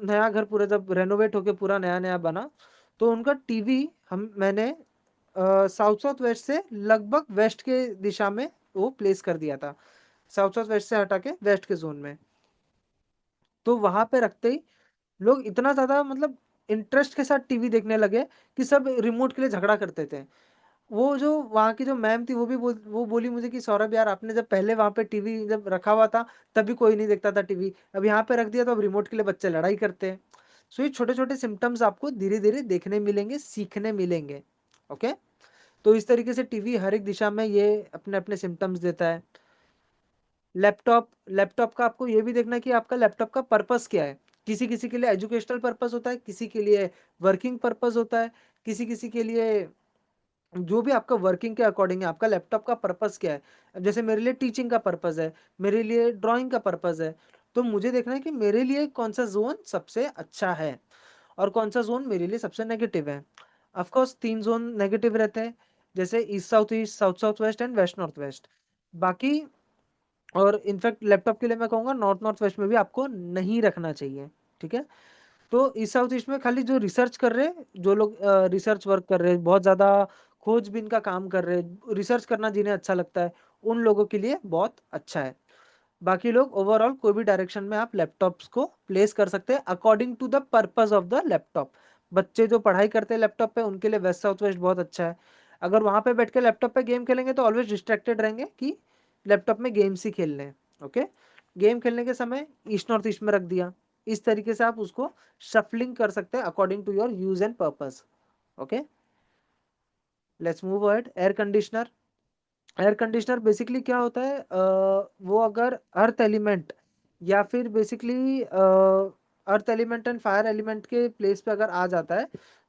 नया घर पूरा जब रेनोवेट होके पूरा नया नया बना, तो उनका टीवी हम मैंने साउथ साउथ वेस्ट से लगभग वेस्ट के दिशा में वो प्लेस कर दिया था। साउथ साउथ वेस्ट से हटा के वेस्ट के जोन में। तो वहां पे रखते ही लोग इतना ज्यादा मतलब इंटरेस्ट के साथ टीवी देखने लगे कि सब रिमोट के लिए झगड़ा करते थे। वो जो वहाँ की जो मैम थी वो बोली मुझे कि सौरभ यार, आपने जब पहले वहाँ पे टीवी जब रखा हुआ था तभी कोई नहीं देखता था टीवी, अब यहाँ पे रख दिया तो अब रिमोट के लिए बच्चे लड़ाई करते हैं। सो ये छोटे छोटे सिम्टम्स आपको धीरे धीरे देखने मिलेंगे, सीखने मिलेंगे, ओके। तो इस तरीके से टीवी हर एक दिशा में ये अपने अपने सिम्टम्स देता है। लैपटॉप, लैपटॉप का आपको ये भी देखना है कि आपका लैपटॉप का पर्पस क्या है। किसी किसी के लिए एजुकेशनल पर्पस होता है, किसी के लिए वर्किंग पर्पस होता है, किसी किसी के लिए जो भी आपका वर्किंग के अकॉर्डिंग है। आपका लैपटॉप का पर्पस क्या है। अब जैसे मेरे लिए टीचिंग का पर्पस है, मेरे लिए ड्राइंग का पर्पस है। तो मुझे देखना है कि मेरे लिए कौन सा जोन सबसे अच्छा है और कौन सा जोन मेरे लिए सबसे नेगेटिव है। ऑफकोर्स 3 जोन नेगेटिव रहते हैं, जैसे east, south south west and west north west. बाकी और इनफैक्ट लैपटॉप के लिए मैं कहूँगा नॉर्थ नॉर्थ वेस्ट में भी आपको नहीं रखना चाहिए, ठीक है। तो इस साउथ ईस्ट में खाली जो रिसर्च कर रहे हैं, जो लोग रिसर्च वर्क कर रहे हैं, बहुत ज़्यादा खोजबीन का काम कर रहे हैं, रिसर्च करना जिन्हें अच्छा लगता है, उन लोगों के लिए बहुत अच्छा है। बाकी लोग ओवरऑल कोई भी डायरेक्शन में आप लैपटॉप्स को प्लेस कर सकते हैं according to the purpose of the laptop. बच्चे जो पढ़ाई करते हैं लैपटॉप पे उनके लिए वेस्ट साउथ वेस्ट बहुत अच्छा है। अगर वहां पे बैठ के लैपटॉप पे गेम खेलेंगे तो ऑलवेज डिस्ट्रैक्टेड रहेंगे कि लैपटॉप में गेम्स ही खेलने हैं, ओके। गेम खेलने के समय ईस्ट नॉर्थ ईस्ट में रख दिया। इस तरीके से आप उसको शफलिंग कर सकते हैं according to your use and purpose, okay. Let's move ahead. Air conditioner, air conditioner basically क्या होता है, वो अगर अर्थ एलिमेंट या फिर basically earth element and fire element के प्लेस पे अगर आ जाता है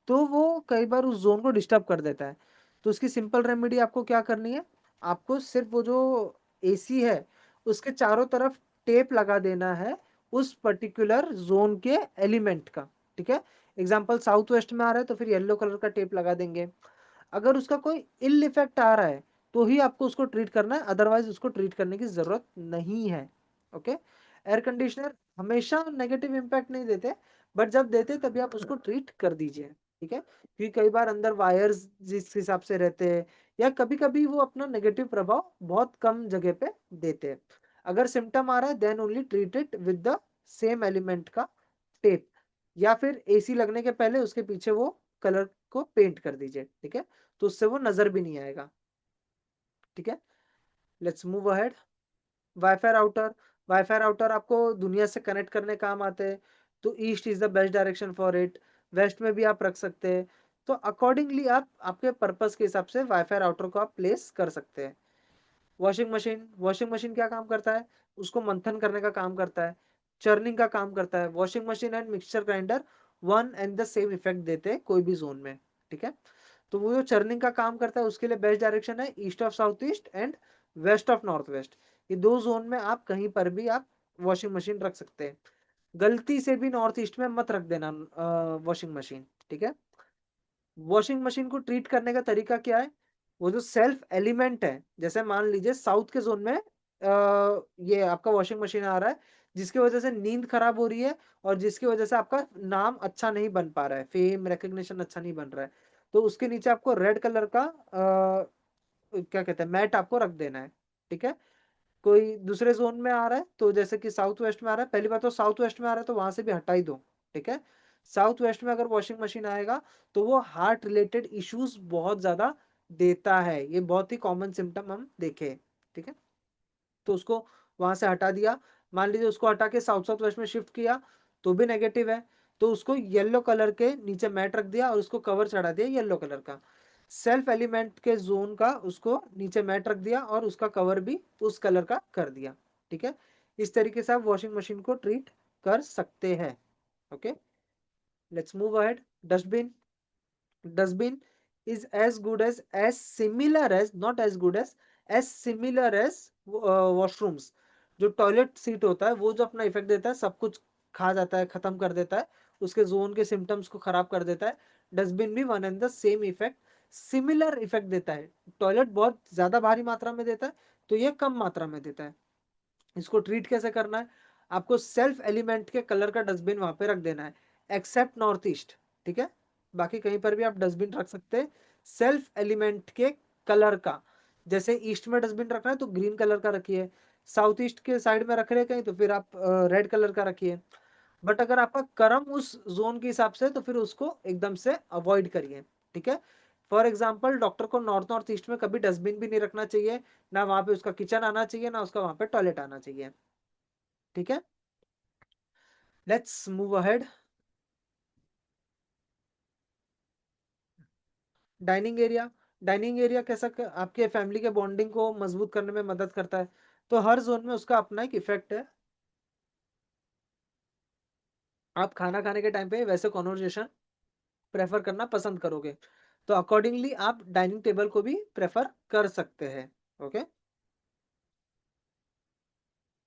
तो वो कई बार उस जोन को डिस्टर्ब कर देता है। तो उसकी सिंपल रेमेडी आपको क्या करनी है, आपको सिर्फ वो जो एसी है उसके चारों तरफ टेप लगा देना है उस पर्टिकुलर जोन के एलिमेंट का, ठीक है। एग्जाम्पल साउथ वेस्ट में आ रहा है तो फिर येलो कलर का टेप लगा देंगे। अगर उसका कोई इल इफेक्ट आ रहा है तो ही आपको उसको ट्रीट करना है, अदरवाइज उसको ट्रीट करने की जरूरत नहीं है। ओके, एयर कंडीशनर हमेशा नेगेटिव इम्पैक्ट नहीं देते, बट जब देते तभी आप उसको ट्रीट कर दीजिए। ठीक है, क्योंकि कई बार अंदर वायर्स जिस हिसाब से रहते हैं, या कभी कभी वो अपना नेगेटिव प्रभाव बहुत कम जगह पे देते हैं। अगर सिम्टम आ रहा है then only treat it with the same element का टेप, या फिर एसी लगने के पहले उसके पीछे वो कलर को पेंट कर दीजिए। ठीक है, तो उससे वो नजर भी नहीं आएगा। ठीक है, let's move ahead. Wifi router, wifi router आपको दुनिया से कनेक्ट करने काम आते हैं, तो east is the best direction for it, west में भी आप रख सकते हैं। तो अकॉर्डिंगली आप आपके पर्पस के हिसाब से वाईफाई राउटर को आप प्लेस कर सकते हैं। वॉशिंग मशीन, वॉशिंग मशीन क्या काम करता है, उसको मंथन करने का काम करता है, चर्निंग का काम करता है। Washing machine and mixture grinder one and the same effect देते हैं कोई भी जोन में। ठीक है, तो वो जो चर्निंग का काम करता है उसके लिए बेस्ट डायरेक्शन है east of south east and west of north west. ये दो जोन में आप कहीं पर भी आप वॉशिंग मशीन रख सकते हैं। गलती से भी नॉर्थ ईस्ट में मत रख देना वॉशिंग मशीन। ठीक है, वॉशिंग मशीन को ट्रीट करने का तरीका क्या है, वो जो सेल्फ एलिमेंट है, जैसे मान लीजिए साउथ के जोन में ये आपका वॉशिंग मशीन आ रहा है, जिसकी वजह से नींद खराब हो रही है और जिसकी वजह से आपका नाम अच्छा नहीं बन पा रहा है, फेम रिकग्निशन अच्छा नहीं बन रहा है, तो उसके नीचे आपको रेड कलर का क्या कहते हैं मैट आपको रख देना है। ठीक है, कोई दूसरे जोन में आ रहा है, तो जैसे कि साउथ वेस्ट में आ रहा है, पहली बात तो साउथ वेस्ट में आ रहा है तो वहां से भी हटा ही दो। ठीक है, साउथ वेस्ट में अगर वॉशिंग मशीन आएगा तो वो हार्ट रिलेटेड इश्यूज बहुत ज्यादा देता है, ये बहुत ही कॉमन सिम्टम हम देखे। ठीक है, तो उसको वहां से हटा दिया। मान लीजिए उसको हटा के साउथ साउथ वेस्ट में शिफ्ट किया तो भी नेगेटिव है, तो उसको येलो कलर के नीचे मैट रख दिया और उसको कवर चढ़ा दिया येलो कलर का। सेल्फ एलिमेंट के जोन का उसको नीचे मैट रख दिया और उसका कवर भी उस कलर का कर दिया। ठीक है, इस तरीके से आप वॉशिंग मशीन को ट्रीट कर सकते हैं। Okay, let's move ahead. Dustbin, dustbin is as similar as not as good as similar as washrooms. जो टॉयलेट सीट होता है वो जो अपना इफेक्ट देता है, सब कुछ खा जाता है, खत्म कर देता है, उसके जोन के सिम्टम्स को खराब कर देता है। डस्टबिन भी one and the same effect, similar effect देता है। टॉयलेट बहुत ज्यादा भारी मात्रा में देता है, तो ये कम मात्रा में देता है। इसको ट्रीट कैसे करना है, आपको सेल्फ एलिमेंट के कलर का डस्टबिन वहां पे रख देना है, एक्सेप्ट नॉर्थ ईस्ट। ठीक है, बाकी कहीं पर भी आप डस्टबिन रख सकते हैं सेल्फ एलिमेंट के कलर का। जैसे ईस्ट में डस्टबिन रखना है तो ग्रीन कलर का रखिए, साउथ ईस्ट के साइड में रख रहे कहीं तो फिर आप रेड कलर का रखिए। बट अगर आपका कर्म उस जोन के हिसाब से तो फिर उसको एकदम से अवॉइड करिए। ठीक है, फॉर एग्जाम्पल डॉक्टर को नॉर्थ नॉर्थ ईस्ट में कभी डस्टबिन भी नहीं रखना चाहिए, ना वहां पे उसका किचन आना चाहिए, ना उसका वहां पे टॉयलेट आना चाहिए। ठीक है, let's move ahead. Dining area, dining area कैसा आपके फैमिली के बॉन्डिंग को मजबूत करने में मदद करता है, तो हर जोन में उसका अपना एक इफेक्ट है। आप खाना खाने के टाइम पे वैसे कॉन्वर्जेशन प्रेफर करना पसंद करोगे, तो अकॉर्डिंगली आप डाइनिंग टेबल को भी प्रेफर कर सकते हैं। Okay,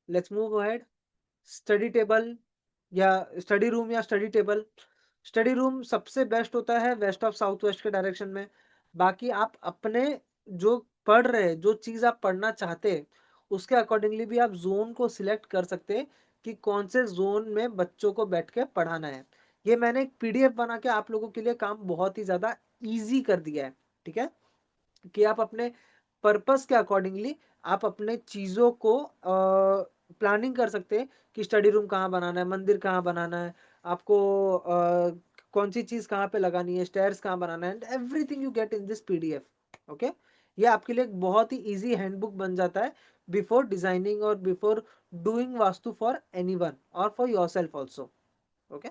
let's move ahead. Study table या स्टडी रूम या स्टडी टेबल, स्टडी रूम सबसे बेस्ट होता है वेस्ट ऑफ साउथ वेस्ट के डायरेक्शन में। बाकी आप अपने जो पढ़ रहे हैं, जो चीज आप पढ़ना चाहते हैं, उसके अकॉर्डिंगली भी आप जोन को सिलेक्ट कर सकते हैं कि कौन से जोन में बच्चों को बैठ के पढ़ाना है। ये मैंने एक पीडीएफ बना के आप लोगों के लिए काम बहुत ही ज्यादा इजी कर दिया है। ठीक है, कि आप अपने पर्पस के अकॉर्डिंगली आप अपने चीजों को प्लानिंग कर सकते हैं कि स्टडी रूम कहाँ बनाना है, मंदिर कहाँ बनाना है, आपको कौन सी चीज कहाँ पे लगानी है, स्टेयर्स कहाँ बनाना है, and everything you get in this PDF. Okay, ये आपके लिए एक बहुत ही इजी हैंडबुक बन जाता है बिफोर डिजाइनिंग और before doing vastu for anyone और for yourself also. Okay,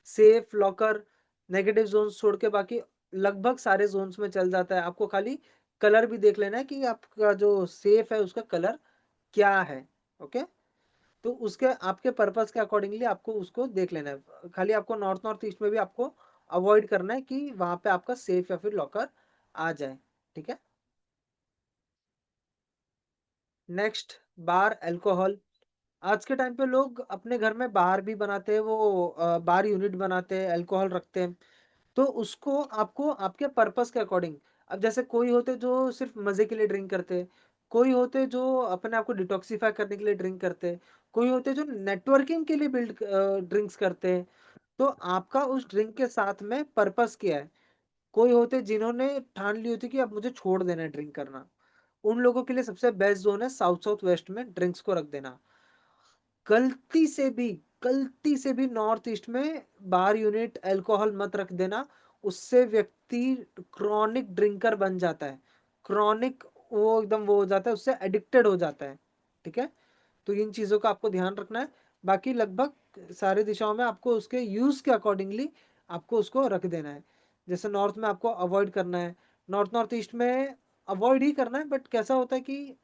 safe locker, negative zones छोड़ के बाकी लगभग सारे जोन्स में चल जाता है। आपको खाली कलर भी देख लेना है कि आपका जो सेफ है उसका कलर क्या है। ओके, तो उसके आपके पर्पस के अकॉर्डिंगली आपको उसको देख लेना है। खाली आपको नॉर्थ नॉर्थ ईस्ट में भी आपको अवॉइड करना है कि वहां पे आपका सेफ या फिर लॉकर आ जाए। ठीक है, नेक्स्ट, बार अल्कोहल। आज के टाइम पे लोग अपने घर में बार भी बनाते हैं, वो बार यूनिट बनाते हैं, अल्कोहल रखते हैं। तो उसको आपको आपके पर्पस के अकॉर्डिंग, अब जैसे कोई होते जो सिर्फ मजे के लिए ड्रिंक करते, कोई होते जो अपने आप को डिटॉक्सिफाई करने के लिए ड्रिंक करते, कोई होते जो नेटवर्किंग के लिए बिल्ड ड्रिंक्स करते हैं। तो आपका उस ड्रिंक के साथ में पर्पस क्या है? कोई होते जिन्होंने ठान ली होती कि अब मुझे छोड़ देना है ड्रिंक करना, उन लोगों के लिए सबसे बेस्ट जोन है साउथ साउथ वेस्ट में ड्रिंक्स को रख देना। गलती से भी, गलती से भी नॉर्थ ईस्ट में बार यूनिट अल्कोहल मत रख देना, उससे व्यक्ति क्रॉनिक ड्रिंकर बन जाता है, क्रॉनिक, वो एकदम वो हो जाता है, उससे एडिक्टेड हो जाता है। ठीक है, तो इन चीज़ों का आपको ध्यान रखना है। बाकी लगभग सारी दिशाओं में आपको उसके यूज़ के अकॉर्डिंगली आपको उसको रख देना है। जैसे नॉर्थ में आपको अवॉइड करना है, नॉर्थ नॉर्थ ईस्ट में अवॉइड ही करना है, बट कैसा होता है कि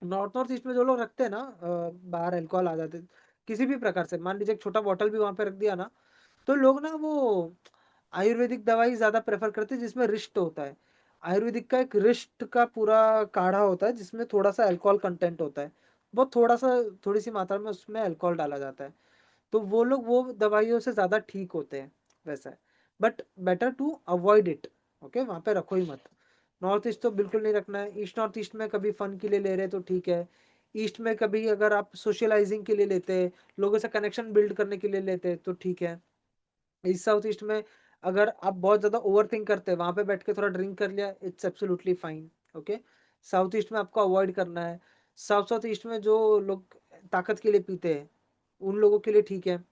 नॉर्थ नॉर्थ ईस्ट में जो लोग रखते हैं ना, बाहर अल्कोहल आ जाते हैं किसी भी प्रकार से, मान लीजिए एक छोटा बॉटल भी वहां पे रख दिया ना, तो लोग ना वो आयुर्वेदिक दवाई ज्यादा प्रेफर करते हैं जिसमें रिष्ट होता है। आयुर्वेदिक का एक रिष्ट का पूरा काढ़ा होता है जिसमें थोड़ा सा अल्कोहल कंटेंट होता है, बहुत थोड़ा सा, थोड़ी सी मात्रा में उसमें अल्कोहल डाला जाता है। तो वो लोग वो दवाइयों से ज्यादा ठीक होते हैं, वैसा है। But better to avoid it. Okay, वहां पे रखो ही मत। नॉर्थ ईस्ट तो बिल्कुल नहीं रखना है। ईस्ट नॉर्थ ईस्ट में कभी फन के लिए ले रहे तो ठीक है, ईस्ट में कभी अगर आप सोशलाइजिंग के लिए लेते हैं, लोगों से कनेक्शन बिल्ड करने के लिए लेते हैं तो ठीक है। ईस्ट साउथ ईस्ट में अगर आप बहुत ज्यादा ओवर थिंक करते हैं, वहां पे बैठ के थोड़ा ड्रिंक कर लिया, it's absolutely fine. Okay, south east में आपको अवॉइड करना है। साउथ साउथ ईस्ट में जो लोग ताकत के लिए पीते हैं उन लोगों के लिए ठीक है।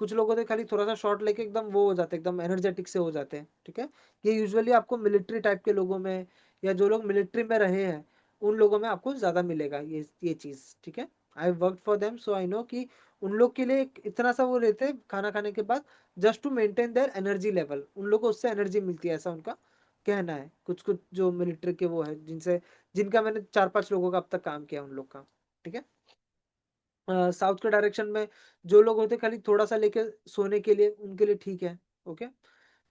कुछ लोग होते हैं खाली थोड़ा सा शॉट लेके एकदम वो हो जाते हैं, एकदम एनर्जेटिक से हो जाते हैं। ठीक है, ये यूजुअली आपको मिलिट्री टाइप के लोगों में, या जो लोग मिलिट्री में रहे हैं उन लोगों में आपको ज्यादा मिलेगा ये चीज। ठीक है, I work for them so I know कि उन लोग के लिए इतना सा वो लेते हैं खाना खाने के बाद, just to maintain their energy level, उन लोगों को उससे एनर्जी मिलती है, ऐसा उनका कहना है। कुछ कुछ जो मिलिट्री के वो है जिनसे, जिनका मैंने 4-5 लोगों का अब तक काम किया उन लोग का। ठीक है, साउथ के डायरेक्शन में जो लोग होते हैं खाली थोड़ा सा लेके सोने के लिए, उनके लिए ठीक है। ओके,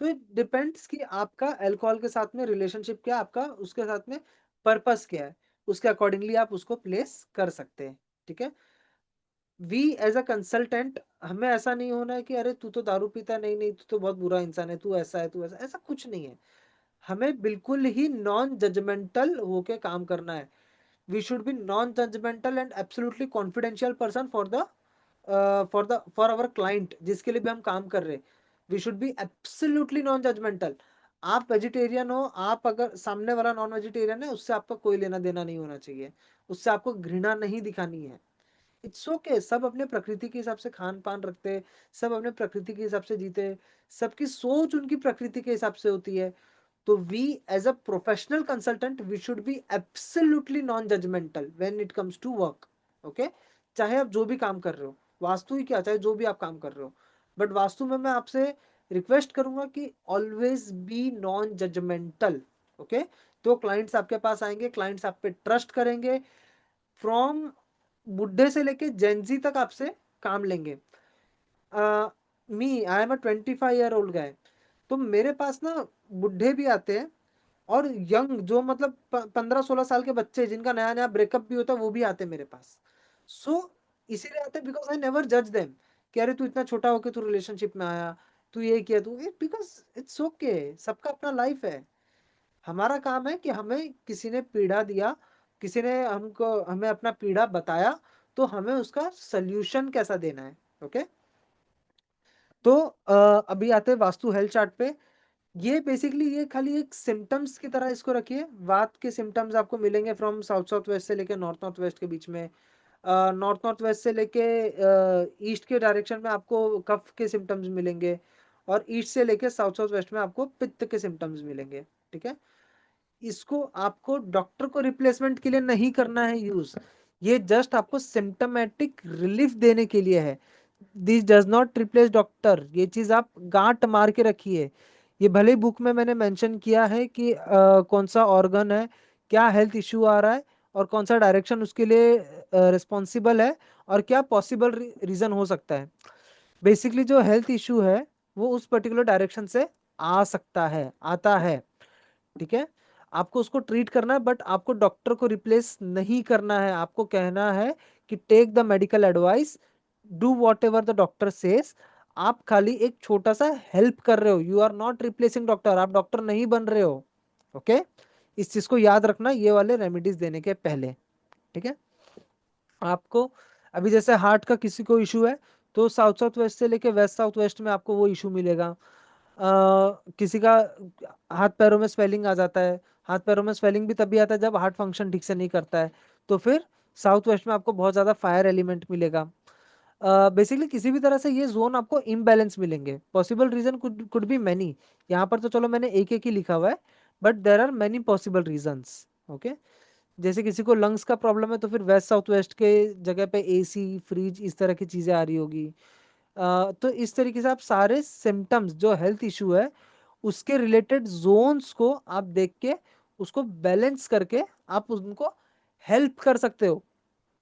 तो इट डिपेंड्स कि आपका अल्कोहल के साथ में रिलेशनशिप क्या है, आपका उसके साथ में पर्पस क्या है, उसके अकॉर्डिंगली आप उसको प्लेस कर सकते हैं। ठीक है, वी एज अ कंसल्टेंट, हमें ऐसा नहीं होना है कि अरे तू तो दारू पीता, नहीं नहीं तू तो बहुत बुरा इंसान है, तू ऐसा है, तू ऐसा, ऐसा कुछ नहीं है। हमें बिल्कुल ही नॉन जजमेंटल होके काम करना है। We should be non judgemental and absolutely confidential person for our client जिसके लिए भी हम काम कर रहे हैं। We should be absolutely non judgemental. आप वेजिटेरियन हो, आप अगर सामने वाला नॉन वेजिटेरियन है, उससे आपका कोई लेना देना नहीं होना चाहिए, उससे आपको घृणा नहीं दिखानी है। इट्स ओके, सब अपने प्रकृति के हिसाब से खान पान रखते, सब अपने प्रकृति के हिसाब से जीते, सबकी सोच उनकी प्रकृति के हिसाब से होती है। तो we as a professional consultant we should be absolutely non judgemental when it comes to work. Okay, चाहे आप जो भी काम कर रहे हो, वास्तु ही क्या, चाहे जो भी आप काम कर रहे हो, बट वास्तु में मैं आपसे रिक्वेस्ट करूंगा कि always be non judgemental. Okay, तो क्लाइंट्स आपके पास आएंगे, क्लाइंट्स आप पे ट्रस्ट करेंगे, फ्रॉम बुढ़े से लेके जेंजी तक आपसे काम लेंगे। मी आई एम अ 25-year-old गाय, तो मेरे पास ना बुढ़े भी आते हैं, और यंग जो मतलब 15-16 साल के बच्चे जिनका नया नया ब्रेकअप भी होता है वो भी आते हैं मेरे पास। सो इसीलिए आते हैं बिकॉज आई नेवर जज देम कि अरे तू इतना छोटा होके तू रिलेशनशिप में आया, तू ये किया, तू ये, बिकॉज इट्स ओके, सबका अपना लाइफ है। हमारा काम है कि हमें किसी ने पीड़ा दिया, किसी ने हमको हमें अपना पीड़ा बताया, तो हमें उसका सल्यूशन कैसा देना है। ओके, तो अभी आते हैं वास्तु हेल्थ चार्ट पे। ये बेसिकली ये खाली एक सिम्टम्स की तरह इसको रखिए। वात के सिम्टम्स आपको मिलेंगे फ्रॉम साउथ साउथ वेस्ट से लेके नॉर्थ नॉर्थ वेस्ट के बीच में। नॉर्थ नॉर्थ वेस्ट से लेके ईस्ट के डायरेक्शन में आपको कफ के सिम्टम्स मिलेंगे, और ईस्ट से लेके साउथ साउथ वेस्ट में आपको पित्त के सिम्टम्स मिलेंगे। ठीक है, इसको आपको डॉक्टर को रिप्लेसमेंट के लिए नहीं करना है यूज, ये जस्ट आपको सिम्टोमेटिक रिलीफ देने के लिए है। This does not replace doctor, ये चीज आप गांठ मार के रखिए। ये भले ही बुक में मैंने मेंशन किया है कि कौन सा ऑर्गन है, क्या हेल्थ इश्यू आ रहा है, और कौन सा डायरेक्शन उसके लिए रिस्पॉन्सिबल है, और क्या पॉसिबल रीजन हो सकता है। बेसिकली जो हेल्थ इश्यू है वो उस पर्टिकुलर डायरेक्शन से आ सकता है, आता है। ठीक है, आपको उसको ट्रीट करना है, बट आपको डॉक्टर को रिप्लेस नहीं करना है। आपको कहना है कि take the medical advice, do whatever the doctor says. आप खाली एक छोटा सा हेल्प कर रहे हो, you are not replacing doctor, आप डॉक्टर नहीं बन रहे हो। ओके, इस चीज को याद रखना ये वाले रेमेडीज देने के पहले। ठीक है, आपको अभी जैसे हार्ट का किसी को इशू है तो साउथ साउथ वेस्ट से लेके वेस्ट साउथ वेस्ट में आपको वो इशू मिलेगा। किसी का हाथ पैरों में स्वेलिंग आ जाता है, हाथ पैरों में स्वेलिंग भी तभी आता है जब हार्ट फंक्शन ठीक से नहीं करता है, तो फिर साउथ वेस्ट में आपको बहुत ज्यादा फायर एलिमेंट मिलेगा। बेसिकली किसी भी तरह से ये जोन आपको इम्बैलेंस मिलेंगे। Possible reason could could be many, यहाँ पर तो चलो मैंने एक एक ही लिखा हुआ है, but there are many possible reasons. Okay, जैसे किसी को लंग्स का प्रॉब्लम है तो फिर वेस्ट साउथ वेस्ट के जगह पे एसी फ्रिज इस तरह की चीजें आ रही होगी। तो इस तरीके से आप सारे सिम्टम्स जो हेल्थ इशू है उसके रिलेटेड जोन्स को आप देख के उसको बैलेंस करके आप उनको हेल्प कर सकते हो,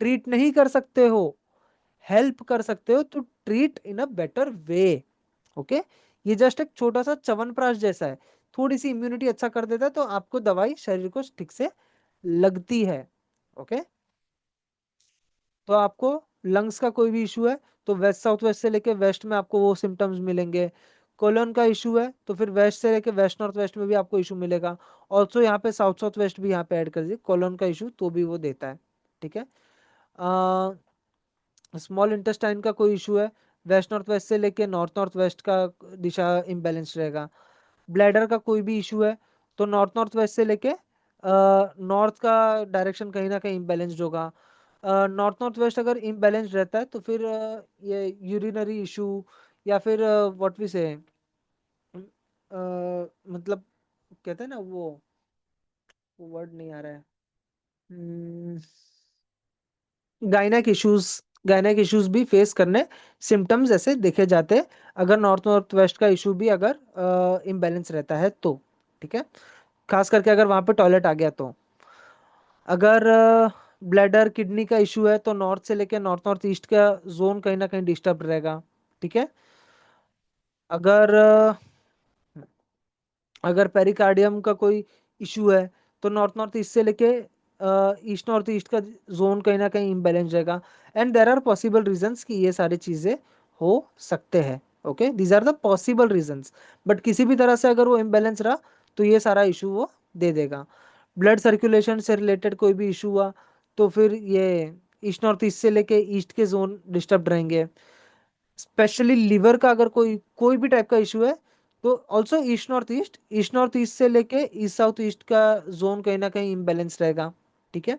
ट्रीट नहीं कर सकते हो, हेल्प कर सकते हो to treat in a better way. Okay, ये जस्ट एक छोटा सा च्यवनप्राश जैसा है, थोड़ी सी इम्यूनिटी अच्छा कर देता है तो आपको दवाई शरीर को ठीक से लगती है। ओके, तो आपको लंग्स का कोई भी इशू है तो वेस्ट साउथ वेस्ट से लेके वेस्ट में आपको वो सिम्टम्स मिलेंगे। कोलन का इशू है तो फिर वेस्ट से लेके वेस्ट नॉर्थ वेस्ट में भी आपको इशू मिलेगा। ऑल्सो यहाँ पे साउथ साउथ वेस्ट भी यहाँ पे ऐड कर दीजिए, कोलन का इशू तो भी वो देता है। ठीक है, स्मॉल इंटेस्टाइन का कोई इशू है, वेस्ट नॉर्थ वेस्ट से लेके नॉर्थ नॉर्थ वेस्ट का दिशा इम्बैलेंस रहेगा। ब्लैडर का कोई भी इशू है तो नॉर्थ नॉर्थ वेस्ट से लेके नॉर्थ का डायरेक्शन कहीं ना कहीं इम्बैलेंस्ड होगा। नॉर्थ नॉर्थ वेस्ट अगर इम्बैलेंस्ड रहता है तो फिर ये यूरिनरी इशू या फिर व्हाट वी से मतलब कहते हैं ना वो वर्ड नहीं आ रहा है, गायनेक इश्यूज भी फेस करने सिम्टम्स ऐसे देखे जाते हैं अगर नॉर्थ नॉर्थ वेस्ट का इशू भी अगर इम्बैलेंस रहता है तो। ठीक है, खास करके अगर वहां पे टॉयलेट आ गया तो। अगर ब्लैडर किडनी का इशू है तो नॉर्थ से लेके नॉर्थ नॉर्थ ईस्ट का जोन कहीं ना कहीं डिस्टर्ब रहेगा। ठीक है, अगर अगर पेरिकार्डियम का कोई इशू है तो नॉर्थ नॉर्थ ईस्ट से लेके ईस्ट नॉर्थ ईस्ट का जोन कहीं ना कहीं इम्बैलेंस रहेगा। And there are possible reasons कि ये सारी चीजें हो सकते हैं। Okay, these are the possible reasons, but किसी भी तरह से अगर वो इम्बैलेंस रहा तो ये सारा इशू वो दे देगा। ब्लड सर्कुलेशन से रिलेटेड कोई भी इशू हुआ तो फिर ये ईस्ट नॉर्थ ईस्ट से लेके ईस्ट के जोन डिस्टर्ब रहेंगे। स्पेशली लिवर का अगर कोई कोई भी टाइप का इशू है तो ऑल्सो ईस्ट नॉर्थ ईस्ट से लेके ईस्ट साउथ ईस्ट का जोन कहीं ना कहीं इम्बेलेंस रहेगा। ठीक है,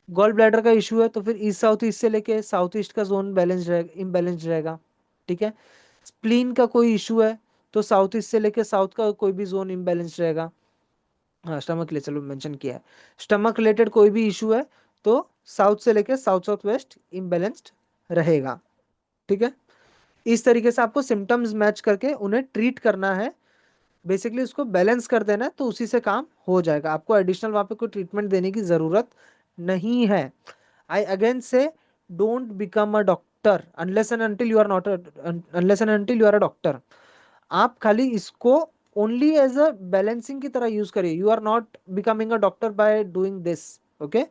गॉल ब्लैडर का इशू है तो फिर ईस्ट साउथ से लेके साउथ ईस्ट का जोन बैलेंस रहेगा, इम्बेलेंस रहेगा। ठीक है, स्प्लीन का कोई इशू है तो साउथ ईस्ट से लेके साउथ का कोई भी जोन इम्बेलेंस रहेगा। हाँ, स्टमक ले चलो मेंशन किया है, स्टमक रिलेटेड कोई भी इशू है तो साउथ से लेके साउथ साउथ वेस्ट इम्बेलेंस्ड रहेगा। ठीक है, इस तरीके से आपको सिम्टम्स मैच करके उन्हें ट्रीट करना है। बेसिकली उसको बैलेंस कर देना है तो उसी से काम हो जाएगा, आपको एडिशनल वहां पे कोई ट्रीटमेंट देने की जरूरत नहीं है। I again say don't become a doctor unless and until you are not unless and until you are a doctor. आप खाली इसको ओनली एज अ बैलेंसिंग की तरह यूज करिए, you are not becoming a doctor by doing this. Okay,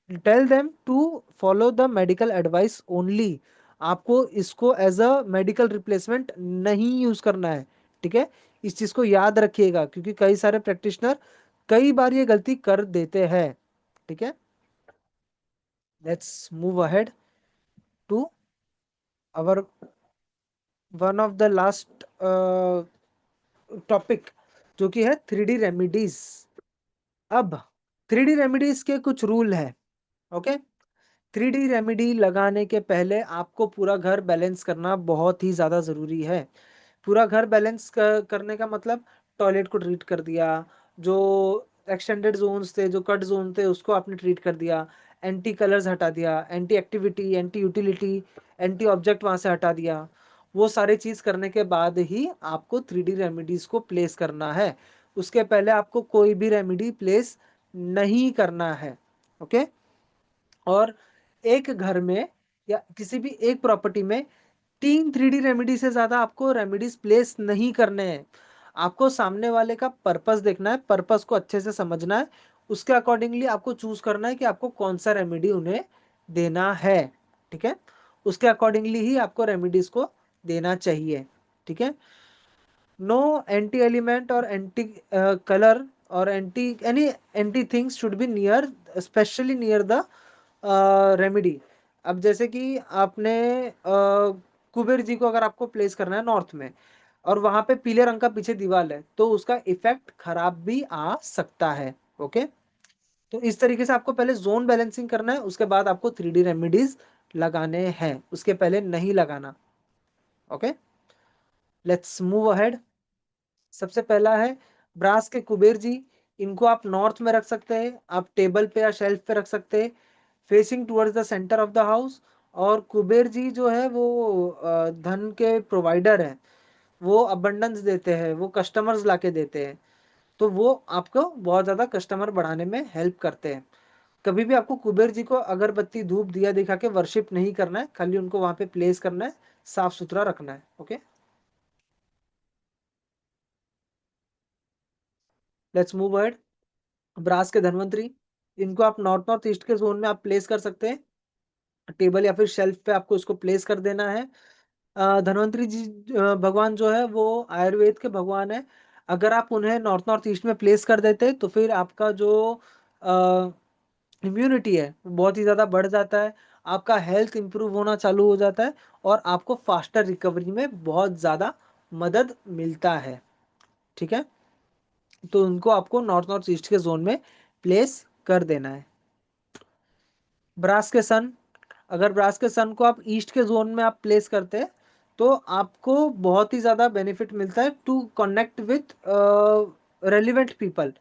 tell them to follow the medical advice only, आपको इसको as a medical replacement नहीं use करना है। ठीक है, इस चीज को याद रखिएगा क्योंकि कई सारे प्रैक्टिशनर कई बार ये गलती कर देते हैं। ठीक है, let's move ahead to our one of the last topic जो कि है थ्री डी रेमिडीज। अब थ्री डी रेमिडीज के कुछ रूल है। ओके, थ्री डी रेमेडी लगाने के पहले आपको पूरा घर बैलेंस करना बहुत ही ज्यादा जरूरी है। पूरा घर बैलेंस करने का मतलब टॉयलेट को ट्रीट कर दिया, जो एक्सटेंडेड जोन्स थे जो कट जोन थे उसको आपने ट्रीट कर दिया, एंटी कलर्स हटा दिया, anti activity anti utility anti object वहां से हटा दिया। वो सारी चीज करने के बाद ही आपको थ्री डी रेमेडीज को प्लेस करना है, उसके पहले आपको कोई भी रेमेडी प्लेस नहीं करना है। ओके, और एक घर में या किसी भी एक प्रॉपर्टी में तीन थ्री डी रेमेडी से ज्यादा आपको रेमेडीज प्लेस नहीं करने हैं। आपको सामने वाले का पर्पस देखना है, पर्पस को अच्छे से समझना है, उसके अकॉर्डिंगली आपको चूज करना है कि आपको कौन सा रेमेडी उन्हें देना है। ठीक है, उसके अकॉर्डिंगली ही आपको रेमेडीज को देना चाहिए। ठीक है, नो एंटी एलिमेंट और एंटी कलर और anti any anti things should be near, specially near the remedy. अब जैसे कि आपने कुबेर जी को अगर आपको प्लेस करना है नॉर्थ में, और वहां पे पीले रंग का पीछे दीवार है, तो उसका इफेक्ट खराब भी आ सकता है। ओके, तो इस तरीके से आपको पहले जोन बैलेंसिंग करना है, उसके बाद आपको 3D रेमेडीज लगाने हैं, उसके पहले नहीं लगाना। Okay, let's move ahead. सबसे पहला है ब्रास के कुबेर जी। इनको आप नॉर्थ में रख सकते हैं, आप टेबल पे या शेल्फ पे रख सकते हैं, facing towards the centre of the house. और कुबेर जी जो है वो धन के प्रोवाइडर हैं, वो अबंडेंस देते हैं, वो कस्टमर्स लाके देते हैं, तो वो आपको बहुत ज़्यादा कस्टमर बढ़ाने में हेल्प करते हैं। कभी भी आपको कुबेर जी को अगरबत्ती धूप दिया दिखा के वर्शिप नहीं करना है, खाली उनको वहां पे प्लेस करना है, साफ सुथरा रखना है। Okay, let's move ahead. Brass के धनवंतरी, इनको आप नॉर्थ नॉर्थ ईस्ट के जोन में आप प्लेस कर सकते हैं, टेबल या फिर शेल्फ पे आपको इसको प्लेस कर देना है। धनवंतरी जी भगवान जो है वो आयुर्वेद के भगवान है। अगर आप उन्हें नॉर्थ नॉर्थ ईस्ट में प्लेस कर देते तो फिर आपका जो इम्यूनिटी है वो बहुत ही ज़्यादा बढ़ जाता है, आपका हेल्थ इंप्रूव होना चालू हो जाता है, और आपको फास्टर रिकवरी में बहुत ज़्यादा मदद मिलता है। ठीक है, तो उनको आपको नॉर्थ नॉर्थ ईस्ट के जोन में प्लेस कर देना है। ब्रास के सन, अगर ब्रास के सन को आप ईस्ट के जोन में आप प्लेस करते हैं, तो आपको बहुत ही ज़्यादा बेनिफिट मिलता है to connect with relevant people.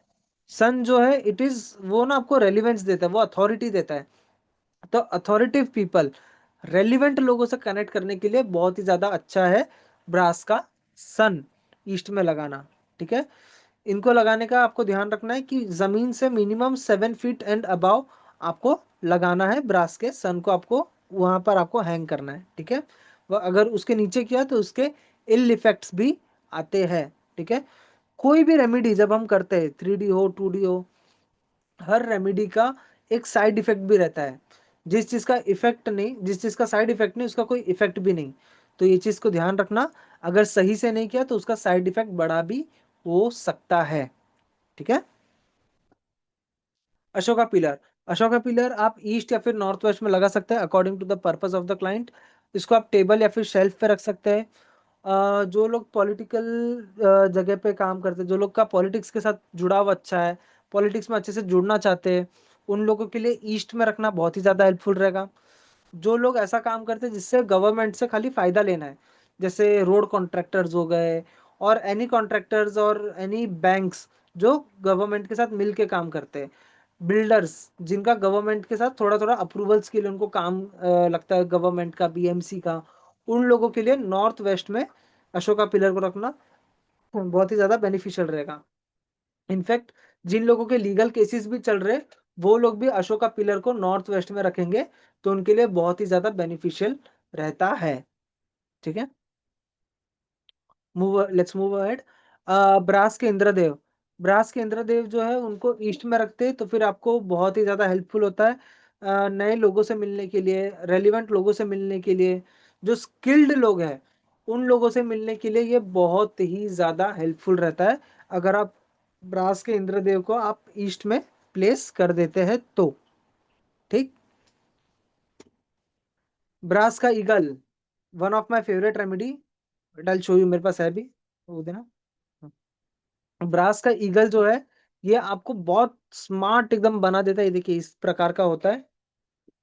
सन जो है इट इज़, वो ना आपको रेलिवेंस देता है, वो अथॉरिटी देता है। तो अथॉरिटिव पीपल, रेलिवेंट लोगों से कनेक्ट करने के लिए बहुत ही ज़्यादा अच्छा है ब्रास का सन ईस्ट में लगाना। ठीक है, इनको लगाने का आपको ध्यान रखना है कि ज़मीन से मिनिमम 7 फीट एंड अबाव आपको लगाना है, ब्रास के सन को आपको वहाँ पर आपको हैंग करना है। ठीक है, अगर उसके नीचे किया तो उसके इल इफेक्ट्स भी आते हैं। ठीक है, कोई भी रेमेडी जब हम करते हैं, 3D हो 2D हो, हर रेमेडी का एक साइड इफेक्ट भी रहता है। जिस चीज़ का इफेक्ट नहीं, जिस चीज़ का साइड इफेक्ट नहीं, उसका कोई इफेक्ट भी नहीं। तो ये चीज़ को ध्यान रखना, अगर सही से नहीं किया तो उसका साइड इफेक्ट बड़ा भी हो सकता है। ठीक है, अशोका पिलर, अशोका पिलर आप ईस्ट या फिर नॉर्थ वेस्ट में लगा सकते हैं according to the purpose of the client. इसको आप टेबल या फिर शेल्फ पे रख सकते हैं। जो लोग पॉलिटिकल जगह पे काम करते हैं, जो लोग का पॉलिटिक्स के साथ जुड़ाव अच्छा है, पॉलिटिक्स में अच्छे से जुड़ना चाहते हैं, उन लोगों के लिए ईस्ट में रखना बहुत ही ज़्यादा हेल्पफुल रहेगा। जो लोग ऐसा काम करते हैं जिससे गवर्नमेंट से खाली फायदा लेना है, जैसे रोड कॉन्ट्रैक्टर्स हो गए, और एनी कॉन्ट्रैक्टर्स और एनी बैंक्स जो गवर्नमेंट के साथ मिल के काम करते हैं, बिल्डर्स जिनका गवर्नमेंट के साथ थोड़ा थोड़ा अप्रूवल्स के लिए उनको काम लगता है गवर्नमेंट का, बीएमसी का, उन लोगों के लिए नॉर्थ वेस्ट में अशोका पिलर को रखना बहुत ही ज़्यादा बेनिफिशियल रहेगा। इनफैक्ट जिन लोगों के लीगल केसेस भी चल रहे, वो लोग भी अशोका पिलर को नॉर्थ वेस्ट में रखेंगे, तो उनके लिए बहुत ही ज़्यादा बेनिफिशियल रहता है। ठीक है, move let's move ahead. Brass के इंद्रदेव, ब्रास के इंद्रदेव जो है उनको ईस्ट में रखते हैं तो फिर आपको बहुत ही ज़्यादा हेल्पफुल होता है नए लोगों से मिलने के लिए, रेलिवेंट लोगों से मिलने के लिए, जो स्किल्ड लोग हैं उन लोगों से मिलने के लिए ये बहुत ही ज़्यादा हेल्पफुल रहता है, अगर आप ब्रास के इंद्रदेव को आप ईस्ट में प्लेस कर देते हैं तो। ठीक, ब्रास का eagle, one of my favourite remedy, डल शो यू, मेरे पास है भी, वो देना। ब्रास का ईगल जो है ये आपको बहुत स्मार्ट एकदम बना देता है, ये देखिए इस प्रकार का होता है।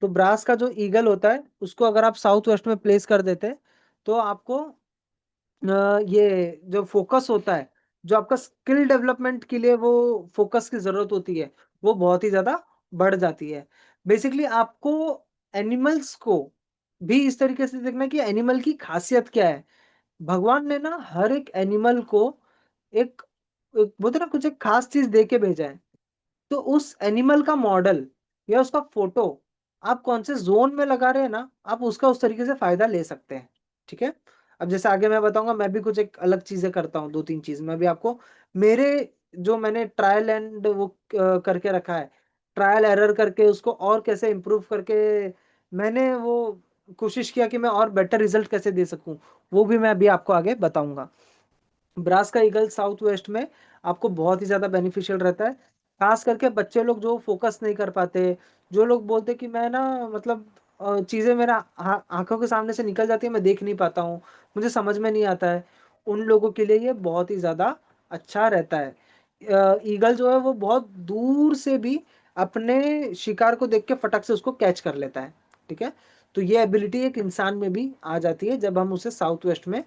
तो ब्रास का जो ईगल होता है उसको अगर आप साउथ वेस्ट में प्लेस कर देते हैं, तो आपको ये जो फोकस होता है, जो आपका स्किल डेवलपमेंट के लिए वो फोकस की जरूरत होती है, वो बहुत ही ज्यादा बढ़ जाती है। बेसिकली आपको एनिमल्स को भी इस तरीके से देखना कि एनिमल की खासियत क्या है। भगवान ने ना हर एक एनिमल को एक, एक बोलते ना कुछ एक खास चीज दे के भेजा है, तो उस एनिमल का मॉडल या उसका फोटो आप कौन से जोन में लगा रहे हैं ना, आप उसका उस तरीके से फायदा ले सकते हैं। ठीक है, अब जैसे आगे मैं बताऊंगा, मैं भी कुछ एक अलग चीजें करता हूँ, 2-3 चीज मैं भी आपको, मेरे जो मैंने ट्रायल एंड वो करके रखा है, ट्रायल एरर करके उसको और कैसे इम्प्रूव करके मैंने वो कोशिश किया कि मैं और बेटर रिजल्ट कैसे दे सकूं, वो भी मैं अभी आपको आगे बताऊंगा। ब्रास का ईगल साउथ वेस्ट में आपको बहुत ही ज़्यादा बेनिफिशियल रहता है। खास करके बच्चे लोग जो फोकस नहीं कर पाते, जो लोग बोलते कि मैं ना मतलब चीज़ें मेरा आंखों के सामने से निकल जाती है, मैं देख नहीं पाता हूँ, मुझे समझ में नहीं आता है, उन लोगों के लिए ये बहुत ही ज़्यादा अच्छा रहता है। ईगल जो है वो बहुत दूर से भी अपने शिकार को देख के फटक से उसको कैच कर लेता है। ठीक है, तो ये एबिलिटी एक इंसान में भी आ जाती है जब हम उसे साउथ वेस्ट में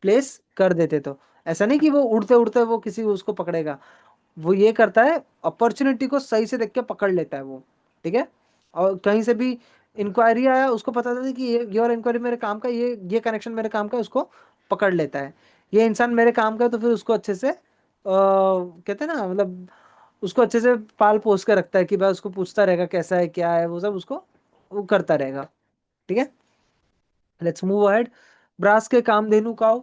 प्लेस कर देते। तो ऐसा नहीं कि वो उड़ते उड़ते वो किसी उसको पकड़ेगा, वो ये करता है अपॉर्चुनिटी को सही से देख के पकड़ लेता है वो। ठीक है, और कहीं से भी इंक्वायरी आया, उसको पता था कि ये और इंक्वायरी मेरे काम का, ये कनेक्शन मेरे काम का, उसको पकड़ लेता है। ये इंसान मेरे काम का है, तो फिर उसको अच्छे से कहते हैं ना, मतलब उसको अच्छे से पाल पोस के रखता है कि भाई उसको पूछता रहेगा कैसा है क्या है, वो सब उसको वो करता रहेगा। ठीक है, लेट्स मूव अहेड। ब्रास के कामधेनु काऊ,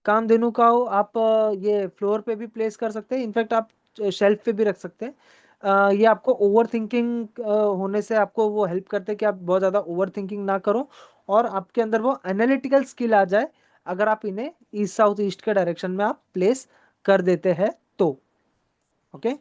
कामधेनु काऊ आप ये फ्लोर पे भी प्लेस कर सकते हैं, इनफैक्ट आप शेल्फ पे भी रख सकते हैं। ये आपको ओवर थिंकिंग होने से आपको वो हेल्प करते हैं कि आप बहुत ज़्यादा ओवर थिंकिंग ना करो और आपके अंदर वो एनालिटिकल स्किल आ जाए, अगर आप इन्हें ईस्ट साउथ ईस्ट के डायरेक्शन में आप प्लेस कर देते हैं तो। Okay,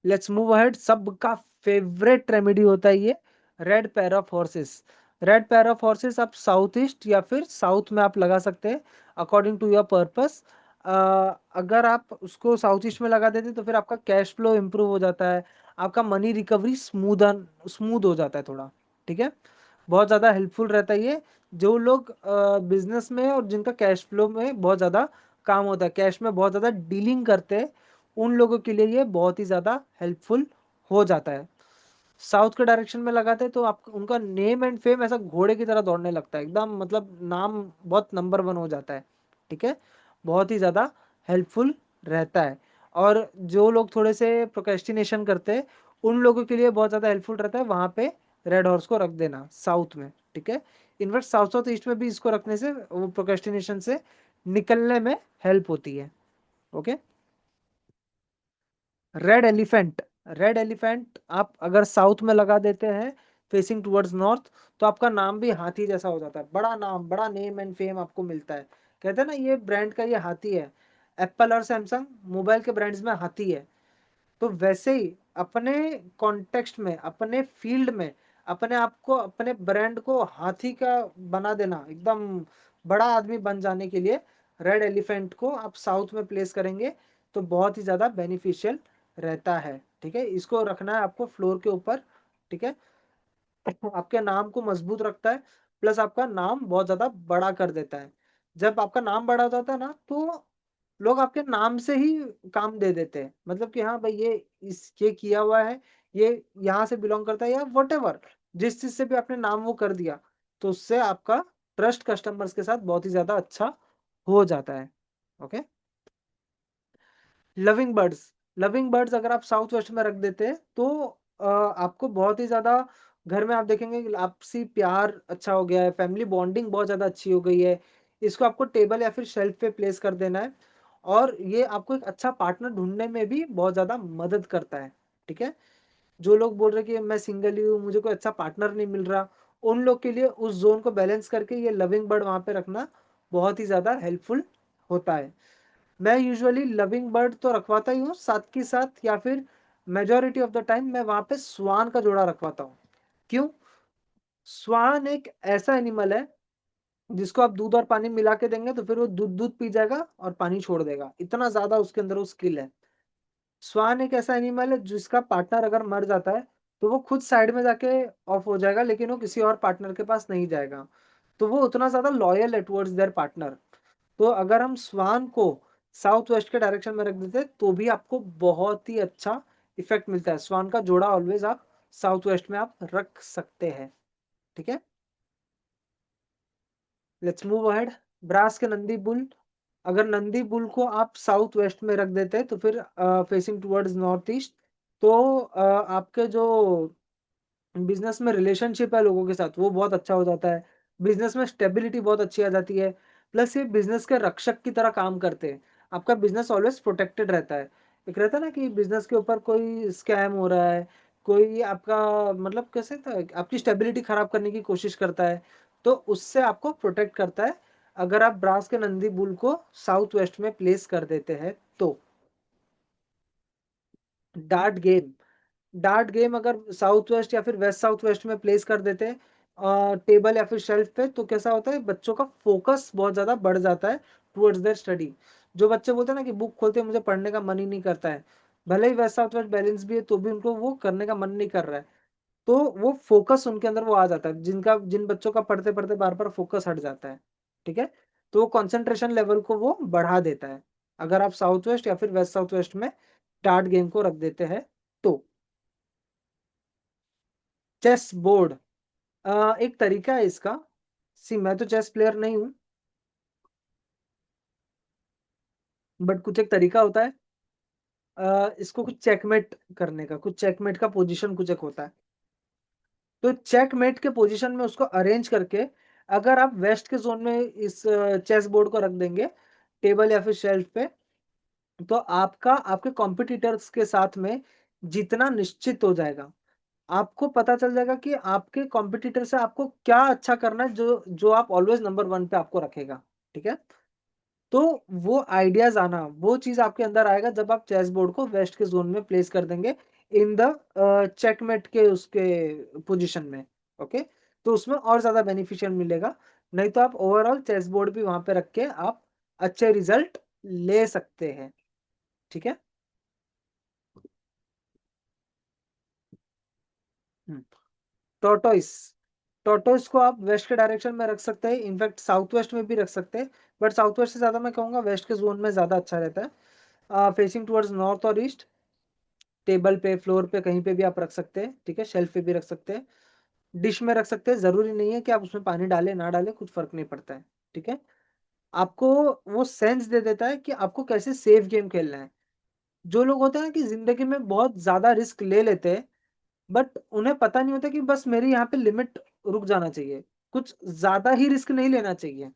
let's move ahead. सबका फेवरेट रेमेडी होता है ये red pair of horses. Red pair of horses आप साउथ ईस्ट या फिर साउथ में आप लगा सकते हैं अकॉर्डिंग टू योर पर्पस। अगर आप उसको साउथ ईस्ट में लगा देते तो फिर आपका कैश फ्लो इंप्रूव हो जाता है, आपका मनी रिकवरी स्मूथ हो जाता है थोड़ा। ठीक है, बहुत ज़्यादा हेल्पफुल रहता है ये, जो लोग बिजनेस में और जिनका कैश फ्लो में बहुत ज़्यादा काम होता है, कैश में बहुत ज़्यादा डीलिंग करते हैं, उन लोगों के लिए ये बहुत ही ज़्यादा हेल्पफुल हो जाता है। साउथ के डायरेक्शन में लगाते हैं तो आप उनका नेम एंड फेम ऐसा घोड़े की तरह दौड़ने लगता है एकदम, मतलब नाम बहुत नंबर 1 हो जाता है। ठीक है, बहुत ही ज़्यादा हेल्पफुल रहता है। और जो लोग थोड़े से प्रोक्रेस्टिनेशन करते हैं, उन लोगों के लिए बहुत ज़्यादा हेल्पफुल रहता है वहाँ पे रेड हॉर्स को रख देना साउथ में। ठीक है, इनफैक्ट साउथ साउथ ईस्ट में भी इसको रखने से वो प्रोक्रेस्टिनेशन से निकलने में हेल्प होती है। Okay, red elephant. Red elephant आप अगर साउथ में लगा देते हैं फेसिंग टुवर्ड्स नॉर्थ, तो आपका नाम भी हाथी जैसा हो जाता है, बड़ा नाम, बड़ा नेम एंड फेम आपको मिलता है। कहते हैं ना ये ब्रांड का ये हाथी है, एप्पल और सैमसंग मोबाइल के ब्रांड्स में हाथी है, तो वैसे ही अपने कॉन्टेक्स्ट में, अपने फील्ड में, अपने आप को, अपने ब्रांड को हाथी का बना देना, एकदम बड़ा आदमी बन जाने के लिए रेड एलिफेंट को आप साउथ में प्लेस करेंगे तो बहुत ही ज़्यादा बेनिफिशियल रहता है। ठीक है, इसको रखना है आपको फ्लोर के ऊपर। ठीक है, आपके नाम को मजबूत रखता है, प्लस आपका नाम बहुत ज्यादा बड़ा कर देता है। जब आपका नाम बड़ा हो जाता है ना, तो लोग आपके नाम से ही काम दे देते हैं, मतलब कि हाँ भाई ये किया हुआ है, ये यहाँ से बिलोंग करता है, या वट जिस चीज से भी आपने नाम वो कर दिया, तो उससे आपका ट्रस्ट कस्टमर्स के साथ बहुत ही ज्यादा अच्छा हो जाता है। Okay, loving birds. Loving birds अगर आप साउथ वेस्ट में रख देते हैं तो आपको बहुत ही ज़्यादा घर में आप देखेंगे कि आपसी प्यार अच्छा हो गया है, फैमिली बॉन्डिंग बहुत ज़्यादा अच्छी हो गई है। इसको आपको टेबल या फिर शेल्फ पे प्लेस कर देना है, और ये आपको एक अच्छा पार्टनर ढूंढने में भी बहुत ज़्यादा मदद करता है। ठीक है, जो लोग बोल रहे कि मैं सिंगल ही हूँ, मुझे कोई अच्छा पार्टनर नहीं मिल रहा, उन लोग के लिए उस जोन को बैलेंस करके ये लविंग बर्ड वहाँ पे रखना बहुत ही ज़्यादा हेल्पफुल होता है। मैं यूजुअली लविंग बर्ड तो रखवाता ही हूँ, साथ के साथ या फिर मेजोरिटी ऑफ द टाइम मैं वहां पे स्वान का जोड़ा रखवाता हूँ। क्यों? स्वान एक ऐसा एनिमल है जिसको आप दूध और पानी मिला के देंगे तो फिर वो दूध दूध पी जाएगा और पानी छोड़ देगा, इतना ज्यादा उसके अंदर वो स्किल है। स्वान एक ऐसा एनिमल है जिसका पार्टनर अगर मर जाता है तो वो खुद साइड में जाके ऑफ हो जाएगा, लेकिन वो किसी और पार्टनर के पास नहीं जाएगा, तो वो उतना ज्यादा लॉयल है टुवर्ड्स देयर पार्टनर। तो अगर हम स्वान को साउथ वेस्ट के डायरेक्शन में रख देते तो भी आपको बहुत ही अच्छा इफेक्ट मिलता है। स्वान का जोड़ा ऑलवेज आप साउथ वेस्ट में आप रख सकते हैं। ठीक है, लेट्स मूव अहेड। ब्रास के नंदी बुल। अगर नंदी बुल को आप साउथ वेस्ट में रख देते हैं तो फिर फेसिंग टुवर्ड्स नॉर्थ ईस्ट, तो आपके जो बिजनेस में रिलेशनशिप है लोगों के साथ वो बहुत अच्छा हो जाता है, बिजनेस में स्टेबिलिटी बहुत अच्छी आ जाती है, प्लस ये बिजनेस के रक्षक की तरह काम करते हैं। आपका बिजनेस ऑलवेज प्रोटेक्टेड रहता है। एक रहता है ना कि बिजनेस के ऊपर कोई स्कैम हो रहा है, कोई आपका मतलब कैसे था, आपकी स्टेबिलिटी खराब करने की कोशिश करता है, तो उससे आपको प्रोटेक्ट करता है अगर आप ब्रास के नंदी बुल को साउथ वेस्ट में प्लेस कर देते हैं तो। डार्ट गेम, डार्ट गेम अगर साउथ वेस्ट या फिर वेस्ट साउथ वेस्ट में प्लेस कर देते हैं टेबल या फिर शेल्फ पे, तो कैसा होता है बच्चों का फोकस बहुत ज्यादा बढ़ जाता है टुवर्ड्स देयर स्टडी। जो बच्चे बोलते हैं ना कि बुक खोलते मुझे पढ़ने का मन ही नहीं करता है, भले ही वेस्ट साउथ वेस्ट बैलेंस भी है तो भी उनको वो करने का मन नहीं कर रहा है, तो वो फोकस उनके अंदर वो आ जाता है, जिन बच्चों का पढ़ते पढ़ते बार बार फोकस हट जाता है, ठीक है, तो वो कंसंट्रेशन लेवल को वो बढ़ा देता है अगर आप साउथ वेस्ट या फिर वेस्ट साउथ वेस्ट में डार्ट गेम को रख देते हैं तो। चेस बोर्ड एक तरीका है इसका। सी मैं तो चेस प्लेयर नहीं हूँ, बट कुछ एक तरीका होता है इसको कुछ चेकमेट करने का, कुछ चेकमेट का पोजीशन कुछ एक होता है, तो चेकमेट के पोजीशन में उसको अरेंज करके अगर आप वेस्ट के जोन में इस चेस बोर्ड को रख देंगे टेबल या फिर शेल्फ पे, तो आपका आपके कॉम्पिटिटर्स के साथ में जीतना निश्चित हो जाएगा। आपको पता चल जाएगा कि आपके कॉम्पिटिटर से आपको क्या अच्छा करना है जो जो आप ऑलवेज नंबर वन पे आपको रखेगा, ठीक है। तो वो आइडियाज आना, वो चीज आपके अंदर आएगा जब आप चेस बोर्ड को वेस्ट के जोन में प्लेस कर देंगे इन द चेकमेट के उसके पोजीशन में, ओके, तो उसमें और ज्यादा बेनिफिशियल मिलेगा। नहीं तो आप ओवरऑल चेस बोर्ड भी वहां पे रख के आप अच्छे रिजल्ट ले सकते हैं, ठीक है। टॉर्टोइस, टॉर्टोइस को आप वेस्ट के डायरेक्शन में रख सकते हैं, इनफैक्ट साउथ वेस्ट में भी रख सकते हैं, बट साउथ वेस्ट से ज्यादा मैं कहूंगा वेस्ट के जोन में ज्यादा अच्छा रहता है। फेसिंग टुवर्ड्स नॉर्थ और ईस्ट, टेबल पे फ्लोर पे कहीं पे भी आप रख सकते हैं, ठीक है, शेल्फ पे भी रख सकते हैं, डिश में रख सकते हैं, जरूरी नहीं है कि आप उसमें पानी डालें ना डालें, कुछ फर्क नहीं पड़ता है, ठीक है। आपको वो सेंस दे देता है कि आपको कैसे सेफ गेम खेलना है। जो लोग होते हैं ना कि जिंदगी में बहुत ज्यादा रिस्क ले लेते हैं, बट उन्हें पता नहीं होता कि बस मेरी यहाँ पे लिमिट रुक जाना चाहिए, कुछ ज्यादा ही रिस्क नहीं लेना चाहिए,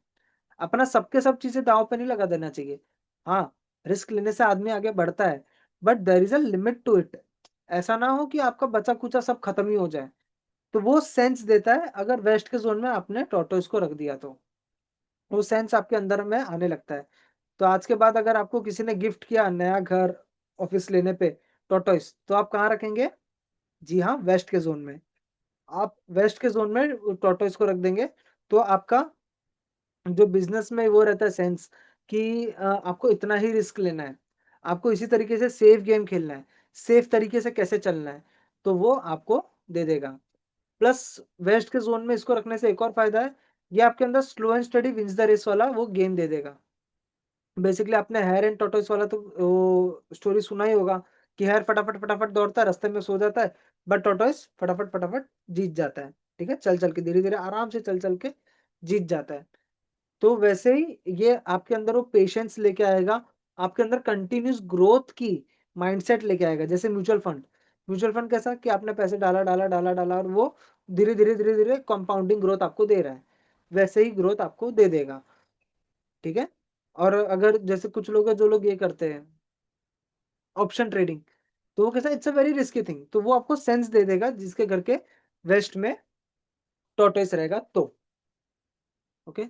अपना सबके सब चीजें दांव पे नहीं लगा देना चाहिए। हाँ, रिस्क लेने से आदमी आगे बढ़ता है, but there is a limit to it. ऐसा ना हो कि आपका बचा कुचा सब खत्म ही हो जाए। तो वो सेंस देता है अगर वेस्ट के जोन में आपने टॉर्टोइस को रख दिया तो वो सेंस आपके अंदर में आने लगता है। तो आज के बाद अगर आपको किसी ने गिफ्ट किया नया घर ऑफिस लेने पे टॉर्टोइस, तो आप कहाँ रखेंगे? जी हाँ, वेस्ट के जोन में। आप वेस्ट के जोन में टॉर्टोइस को रख देंगे तो आपका जो बिजनेस में वो रहता है सेंस कि आपको इतना ही रिस्क लेना है, आपको इसी तरीके से सेफ गेम खेलना है, सेफ तरीके से कैसे चलना है, तो वो आपको दे देगा। प्लस वेस्ट के जोन में इसको रखने से एक और फायदा है, ये आपके अंदर slow and steady wins the race वाला वो गेम दे देगा। बेसिकली आपने हेयर एंड टॉर्टोइस वाला तो स्टोरी सुना ही होगा कि हेयर फटाफट फटाफट दौड़ता है, रास्ते में सो जाता है, बट टॉर्टोइस फटाफट फटाफट जीत जाता है, ठीक है, चल चल के धीरे धीरे आराम से चल चल के जीत जाता है। तो वैसे ही ये आपके अंदर वो पेशेंस लेके आएगा, आपके अंदर कंटिन्यूस ग्रोथ की माइंडसेट लेके आएगा। जैसे म्यूचुअल फंड, म्यूचुअल फंड कैसा कि आपने पैसे डाला डाला डाला डाला और वो धीरे धीरे कंपाउंडिंग ग्रोथ आपको दे रहा है, वैसे ही ग्रोथ आपको दे देगा, ठीक है। और अगर जैसे कुछ लोग हैं जो लोग ये करते हैं ऑप्शन ट्रेडिंग, तो वो कैसा it's a very risky thing, तो वो आपको सेंस दे देगा जिसके करके वेस्ट में टॉर्टोइस रहेगा तो, ओके।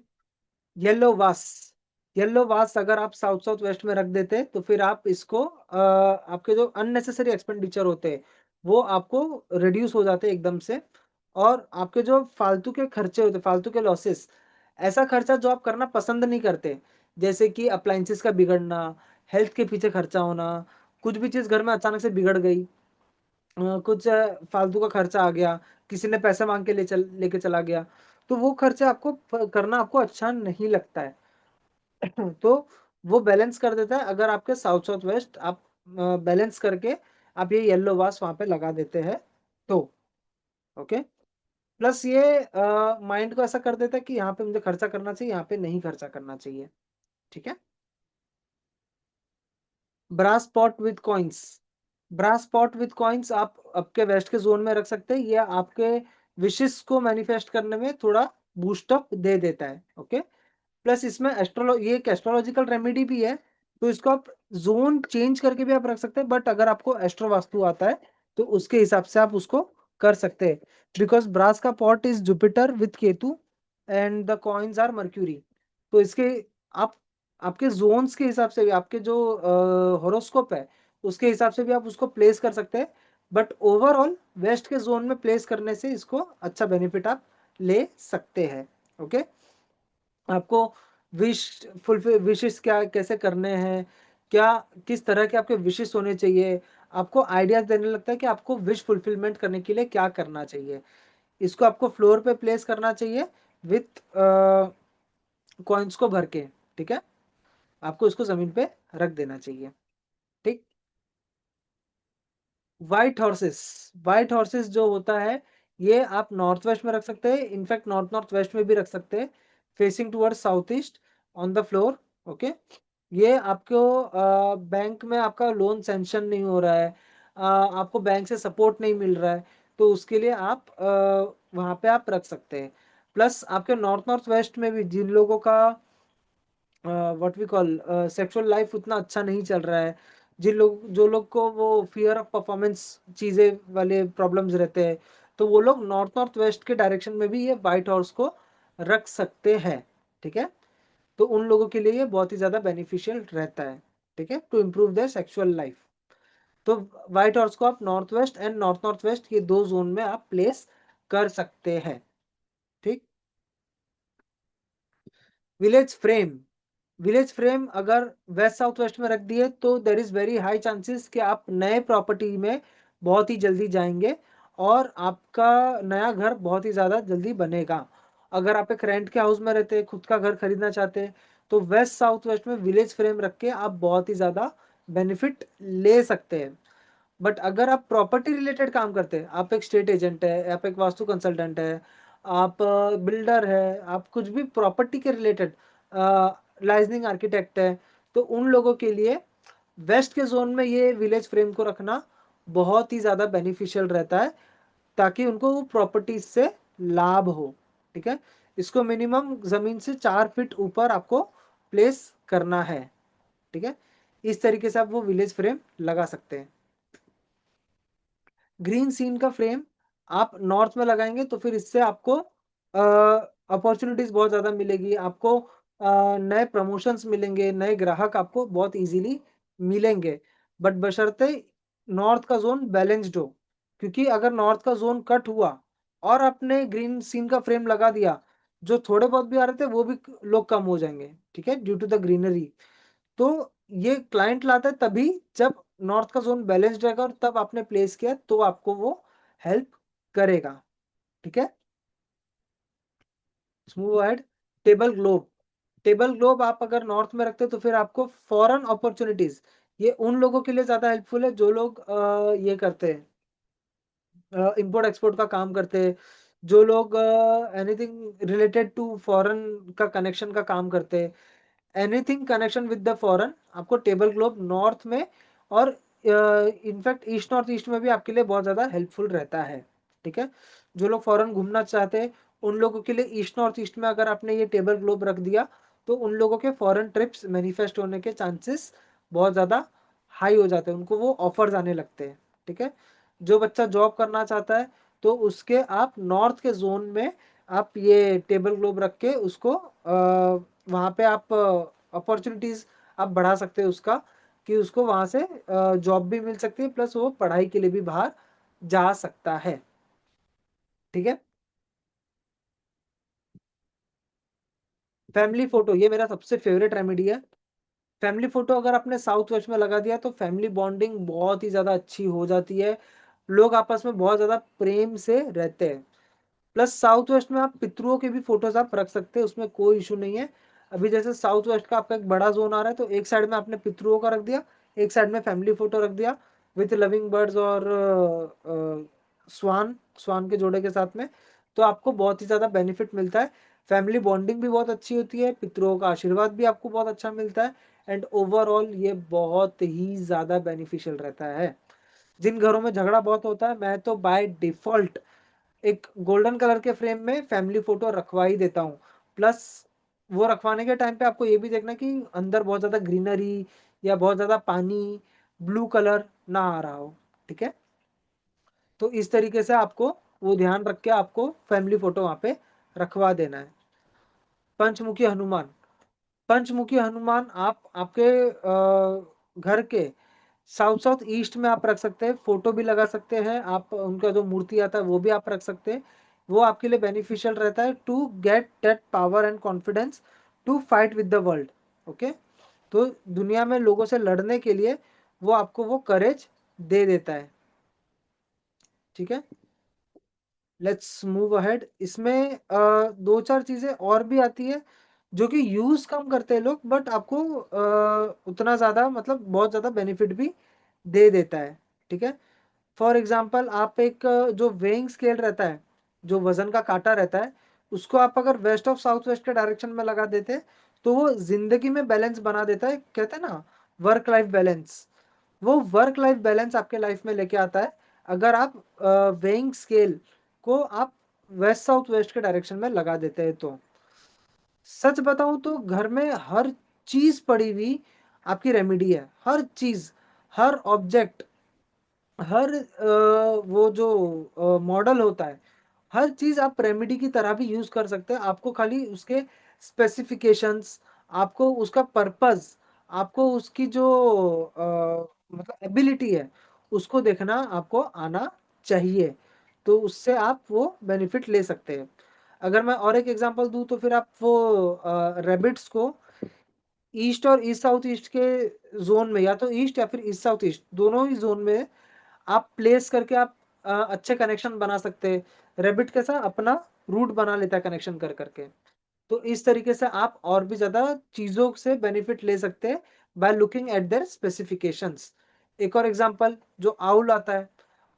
येलो वास, येलो वास अगर आप साउथ साउथ वेस्ट में रख देते तो फिर आप इसको आपके जो अननेसेसरी एक्सपेंडिचर होते हैं वो आपको रिड्यूस हो जाते हैं एकदम से, और आपके जो फालतू के खर्चे होते, फालतू के लॉसेस, ऐसा खर्चा जो आप करना पसंद नहीं करते, जैसे कि अप्लाइंसेस का बिगड़ना, हेल्थ के पीछे खर्चा होना, कुछ भी चीज घर में अचानक से बिगड़ गई, कुछ फालतू का खर्चा आ गया, किसी ने पैसे मांग के लेके चला गया, तो वो खर्चा आपको करना आपको अच्छा नहीं लगता है। तो वो बैलेंस कर देता है अगर आपके साउथ साउथ वेस्ट आप बैलेंस करके आप ये येलो वास वहां पे लगा देते हैं तो, ओके। प्लस ये माइंड को ऐसा कर देता है कि यहाँ पे मुझे खर्चा करना चाहिए, यहाँ पे नहीं खर्चा करना चाहिए, ठीक है। Brass pot with coins, brass pot with coins आप आपके वेस्ट के जोन में रख सकते हैं, ये आपके विशेष को मैनिफेस्ट करने में थोड़ा बूस्टअप दे देता है, ओके। प्लस इसमें ये एक एस्ट्रोलॉजिकल रेमेडी भी है, तो इसको आप जोन चेंज करके भी आप रख सकते हैं, बट अगर आपको एस्ट्रो वास्तु आता है तो उसके हिसाब से आप उसको कर सकते हैं। बिकॉज ब्रास का pot is Jupiter with Ketu and the coins are Mercury. तो इसके आप आपके जोन्स के हिसाब से भी, आपके जो हॉरोस्कोप है उसके हिसाब से भी आप उसको प्लेस कर सकते हैं। बट ओवरऑल वेस्ट के जोन में प्लेस करने से इसको अच्छा बेनिफिट आप ले सकते हैं। ओके, आपको विश फुलफिल विशेस क्या कैसे करने हैं, क्या किस तरह के आपके विशेस होने चाहिए, आपको आइडियाज देने लगता है कि आपको विश फुलफिलमेंट करने के लिए क्या करना चाहिए। इसको आपको फ्लोर पे प्लेस करना चाहिए विथ कॉइन्स को भर के। ठीक है, आपको इसको जमीन पे रख देना चाहिए। ठीक। व्हाइट हॉर्सेस जो होता है ये आप नॉर्थ वेस्ट में रख सकते हैं, इनफैक्ट नॉर्थ नॉर्थ वेस्ट में भी रख सकते हैं, facing towards south east on the floor. Okay, ये आपको बैंक में आपका लोन सेंक्शन नहीं हो रहा है, आपको बैंक से सपोर्ट नहीं मिल रहा है, तो उसके लिए आप वहाँ पे आप रख सकते हैं। प्लस आपके नॉर्थ नॉर्थ वेस्ट में भी जिन लोगों का what we call sexual life उतना अच्छा नहीं चल रहा है, जिन लोग जो लोग को वो फियर ऑफ परफॉर्मेंस चीज़ें वाले प्रॉब्लम्स रहते हैं, तो वो लोग नॉर्थ नॉर्थ वेस्ट के डायरेक्शन में भी ये व्हाइट हॉर्स को रख सकते हैं। ठीक है, तो उन लोगों के लिए ये बहुत ही ज़्यादा बेनिफिशियल रहता है। ठीक है, to improve their sexual life. तो व्हाइट हॉर्स को आप north west and north north west ये दो जोन में आप प्लेस कर सकते हैं। ठीक। विलेज फ्रेम, विलेज फ्रेम अगर वेस्ट साउथ वेस्ट में रख दिए तो there is very high chances कि आप नए प्रॉपर्टी में बहुत ही जल्दी जाएंगे और आपका नया घर बहुत ही ज़्यादा जल्दी बनेगा। अगर आप एक रेंट के हाउस में रहते हैं, खुद का घर खरीदना चाहते हैं, तो वेस्ट साउथ वेस्ट में विलेज फ्रेम रख के आप बहुत ही ज़्यादा बेनिफिट ले सकते हैं। बट अगर आप प्रॉपर्टी रिलेटेड काम करते हैं, आप एक स्टेट एजेंट है, आप एक वास्तु कंसल्टेंट है, आप बिल्डर है, आप कुछ भी प्रॉपर्टी के रिलेटेड लाइजनिंग आर्किटेक्ट है, तो उन लोगों के लिए वेस्ट के जोन में ये विलेज फ्रेम को रखना बहुत ही ज़्यादा बेनिफिशियल रहता है, ताकि उनको प्रॉपर्टीज से लाभ हो। ठीक है, इसको मिनिमम ज़मीन से 4 फीट ऊपर आपको प्लेस करना है। ठीक है, इस तरीके से आप वो विलेज फ्रेम लगा सकते हैं। ग्रीन सीन का फ्रेम आप नॉर्थ में लगाएंगे तो फिर इससे आपको अपॉर्चुनिटीज बहुत ज़्यादा मिलेगी, आपको नए प्रमोशंस मिलेंगे, नए ग्राहक आपको बहुत इजीली मिलेंगे। बट बशर्ते नॉर्थ का जोन बैलेंस्ड हो, क्योंकि अगर नॉर्थ का जोन कट हुआ और आपने ग्रीन सीन का फ्रेम लगा दिया, जो थोड़े बहुत भी आ रहे थे वो भी लोग कम हो जाएंगे। ठीक है, ड्यू टू द ग्रीनरी। तो ये क्लाइंट लाता है तभी जब नॉर्थ का जोन बैलेंस्ड रहेगा और तब आपने प्लेस किया तो आपको वो हेल्प करेगा। ठीक है, move ahead. Table globe, table globe आप अगर नॉर्थ में रखते हो तो फिर आपको फॉरेन अपॉर्चुनिटीज, ये उन लोगों के लिए ज्यादा हेल्पफुल है जो लोग ये करते हैं, इंपोर्ट एक्सपोर्ट का काम करते हैं, जो लोग एनीथिंग रिलेटेड टू फॉरेन का कनेक्शन का काम करते हैं, anything connection with the foreign, आपको टेबल ग्लोब नॉर्थ में और इनफैक्ट ईस्ट नॉर्थ ईस्ट में भी आपके लिए बहुत ज़्यादा हेल्पफुल रहता है। ठीक है, जो लोग फॉरेन घूमना चाहते हैं उन लोगों के लिए ईस्ट नॉर्थ ईस्ट में अगर आपने ये टेबल ग्लोब रख दिया तो उन लोगों के फॉरेन ट्रिप्स मैनिफेस्ट होने के चांसेस बहुत ज़्यादा हाई हो जाते हैं, उनको वो ऑफर्स आने लगते हैं। ठीक है, जो बच्चा जॉब करना चाहता है तो उसके आप नॉर्थ के जोन में आप ये टेबल ग्लोब रख के उसको वहाँ पे आप अपॉर्चुनिटीज़ आप बढ़ा सकते हैं उसका, कि उसको वहाँ से जॉब भी मिल सकती है, प्लस वो पढ़ाई के लिए भी बाहर जा सकता है। ठीक है, फैमिली फोटो ये मेरा सबसे फेवरेट रेमेडी है। फैमिली फोटो अगर आपने साउथ वेस्ट में लगा दिया तो फैमिली बॉन्डिंग बहुत ही ज़्यादा अच्छी हो जाती है, लोग आपस में बहुत ज़्यादा प्रेम से रहते हैं। प्लस साउथ वेस्ट में आप पितरों के भी फोटोज आप रख सकते हैं, उसमें कोई इशू नहीं है। अभी जैसे साउथ वेस्ट का आपका एक बड़ा जोन आ रहा है तो एक साइड में आपने पितरों का रख दिया, एक साइड में फैमिली फोटो रख दिया विथ लविंग बर्ड्स और स्वान स्वान के जोड़े के साथ में, तो आपको बहुत ही ज़्यादा बेनिफिट मिलता है। फैमिली बॉन्डिंग भी बहुत अच्छी होती है, पितरों का आशीर्वाद भी आपको बहुत अच्छा मिलता है, एंड ओवरऑल ये बहुत ही ज़्यादा बेनिफिशियल रहता है। जिन घरों में झगड़ा बहुत होता है मैं तो बाय डिफॉल्ट एक गोल्डन कलर के फ्रेम में फैमिली फोटो रखवा ही देता हूँ। प्लस वो रखवाने के टाइम पे आपको ये भी देखना कि अंदर बहुत ज़्यादा ग्रीनरी या बहुत ज़्यादा पानी, ब्लू कलर ना आ रहा हो। ठीक है, तो इस तरीके से आपको वो ध्यान रख के आपको फैमिली फोटो वहां पे रखवा देना है। पंचमुखी हनुमान, पंचमुखी हनुमान आप आपके घर के साउथ साउथ ईस्ट में आप रख सकते हैं, फोटो भी लगा सकते हैं आप, उनका जो मूर्ति आता है वो भी आप रख सकते हैं। वो आपके लिए बेनिफिशियल रहता है to get that power and confidence to fight with the world. Okay, तो दुनिया में लोगों से लड़ने के लिए वो आपको वो करेज दे देता है। ठीक है, लेट्स मूव अहेड। इसमें दो चार चीजें और भी आती है जो कि यूज कम करते हैं लोग, बट आपको उतना ज्यादा मतलब बहुत ज्यादा बेनिफिट भी दे देता है। ठीक है, फॉर एग्जाम्पल आप एक जो वेइंग स्केल रहता है, जो वजन का कांटा रहता है, उसको आप अगर वेस्ट ऑफ साउथ वेस्ट के डायरेक्शन में लगा देते तो वो जिंदगी में बैलेंस बना देता है। कहते हैं ना वर्क लाइफ बैलेंस, वो वर्क लाइफ बैलेंस आपके लाइफ में लेके आता है अगर आप वेइंग स्केल को आप वेस्ट साउथ वेस्ट के डायरेक्शन में लगा देते हैं। तो सच बताऊं तो घर में हर चीज पड़ी हुई आपकी रेमेडी है, हर चीज, हर ऑब्जेक्ट, हर वो जो मॉडल होता है, हर चीज आप रेमेडी की तरह भी यूज कर सकते हैं। आपको खाली उसके स्पेसिफिकेशंस, आपको उसका पर्पस, आपको उसकी जो मतलब एबिलिटी है उसको देखना आपको आना चाहिए, तो उससे आप वो बेनिफिट ले सकते हैं। अगर मैं और एक एग्जांपल दूं तो फिर आप वो रेबिट्स को ईस्ट और ईस्ट साउथ ईस्ट के जोन में, या तो ईस्ट या फिर ईस्ट साउथ ईस्ट दोनों ही जोन में आप प्लेस करके आप अच्छे कनेक्शन बना सकते हैं। रेबिट कैसा अपना रूट बना लेता है कनेक्शन कर करके। तो इस तरीके से आप और भी ज्यादा चीजों से बेनिफिट ले सकते हैं by looking at there specifications. एक और एग्जांपल, जो आउल आता है,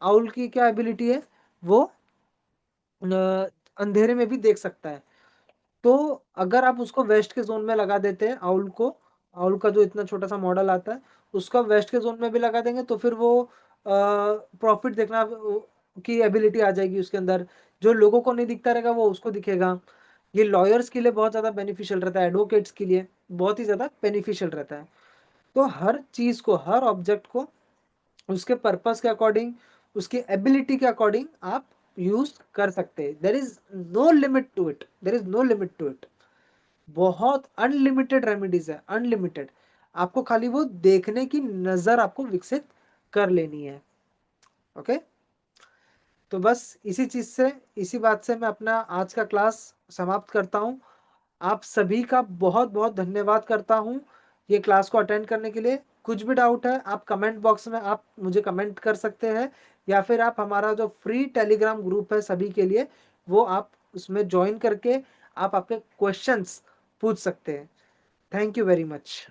आउल की क्या एबिलिटी है, वो अंधेरे में भी देख सकता है। तो अगर आप उसको वेस्ट के जोन में लगा देते हैं आउल को, आउल का जो इतना छोटा सा मॉडल आता है उसका वेस्ट के जोन में भी लगा देंगे तो फिर वो प्रॉफिट देखना की एबिलिटी आ जाएगी उसके अंदर। जो लोगों को नहीं दिखता रहेगा वो उसको दिखेगा। ये लॉयर्स के लिए बहुत ज़्यादा बेनिफिशियल रहता है, एडवोकेट्स के लिए बहुत ही ज़्यादा बेनिफिशियल रहता है। तो हर चीज़ को, हर ऑब्जेक्ट को उसके पर्पस के अकॉर्डिंग, उसकी एबिलिटी के अकॉर्डिंग आप यूज कर सकते हैं। There is no limit to it, there is no limit to it. बहुत अनलिमिटेड रेमेडीज है, अनलिमिटेड। आपको खाली वो देखने की नजर आपको विकसित कर लेनी है। ओके, तो बस इसी चीज से, इसी बात से मैं अपना आज का क्लास समाप्त करता हूँ। आप सभी का बहुत बहुत धन्यवाद करता हूँ ये क्लास को अटेंड करने के लिए। कुछ भी डाउट है आप कमेंट बॉक्स में आप मुझे कमेंट कर सकते हैं, या फिर आप हमारा जो फ्री टेलीग्राम ग्रुप है सभी के लिए, वो आप उसमें ज्वाइन करके आप आपके क्वेश्चंस पूछ सकते हैं। Thank you very much.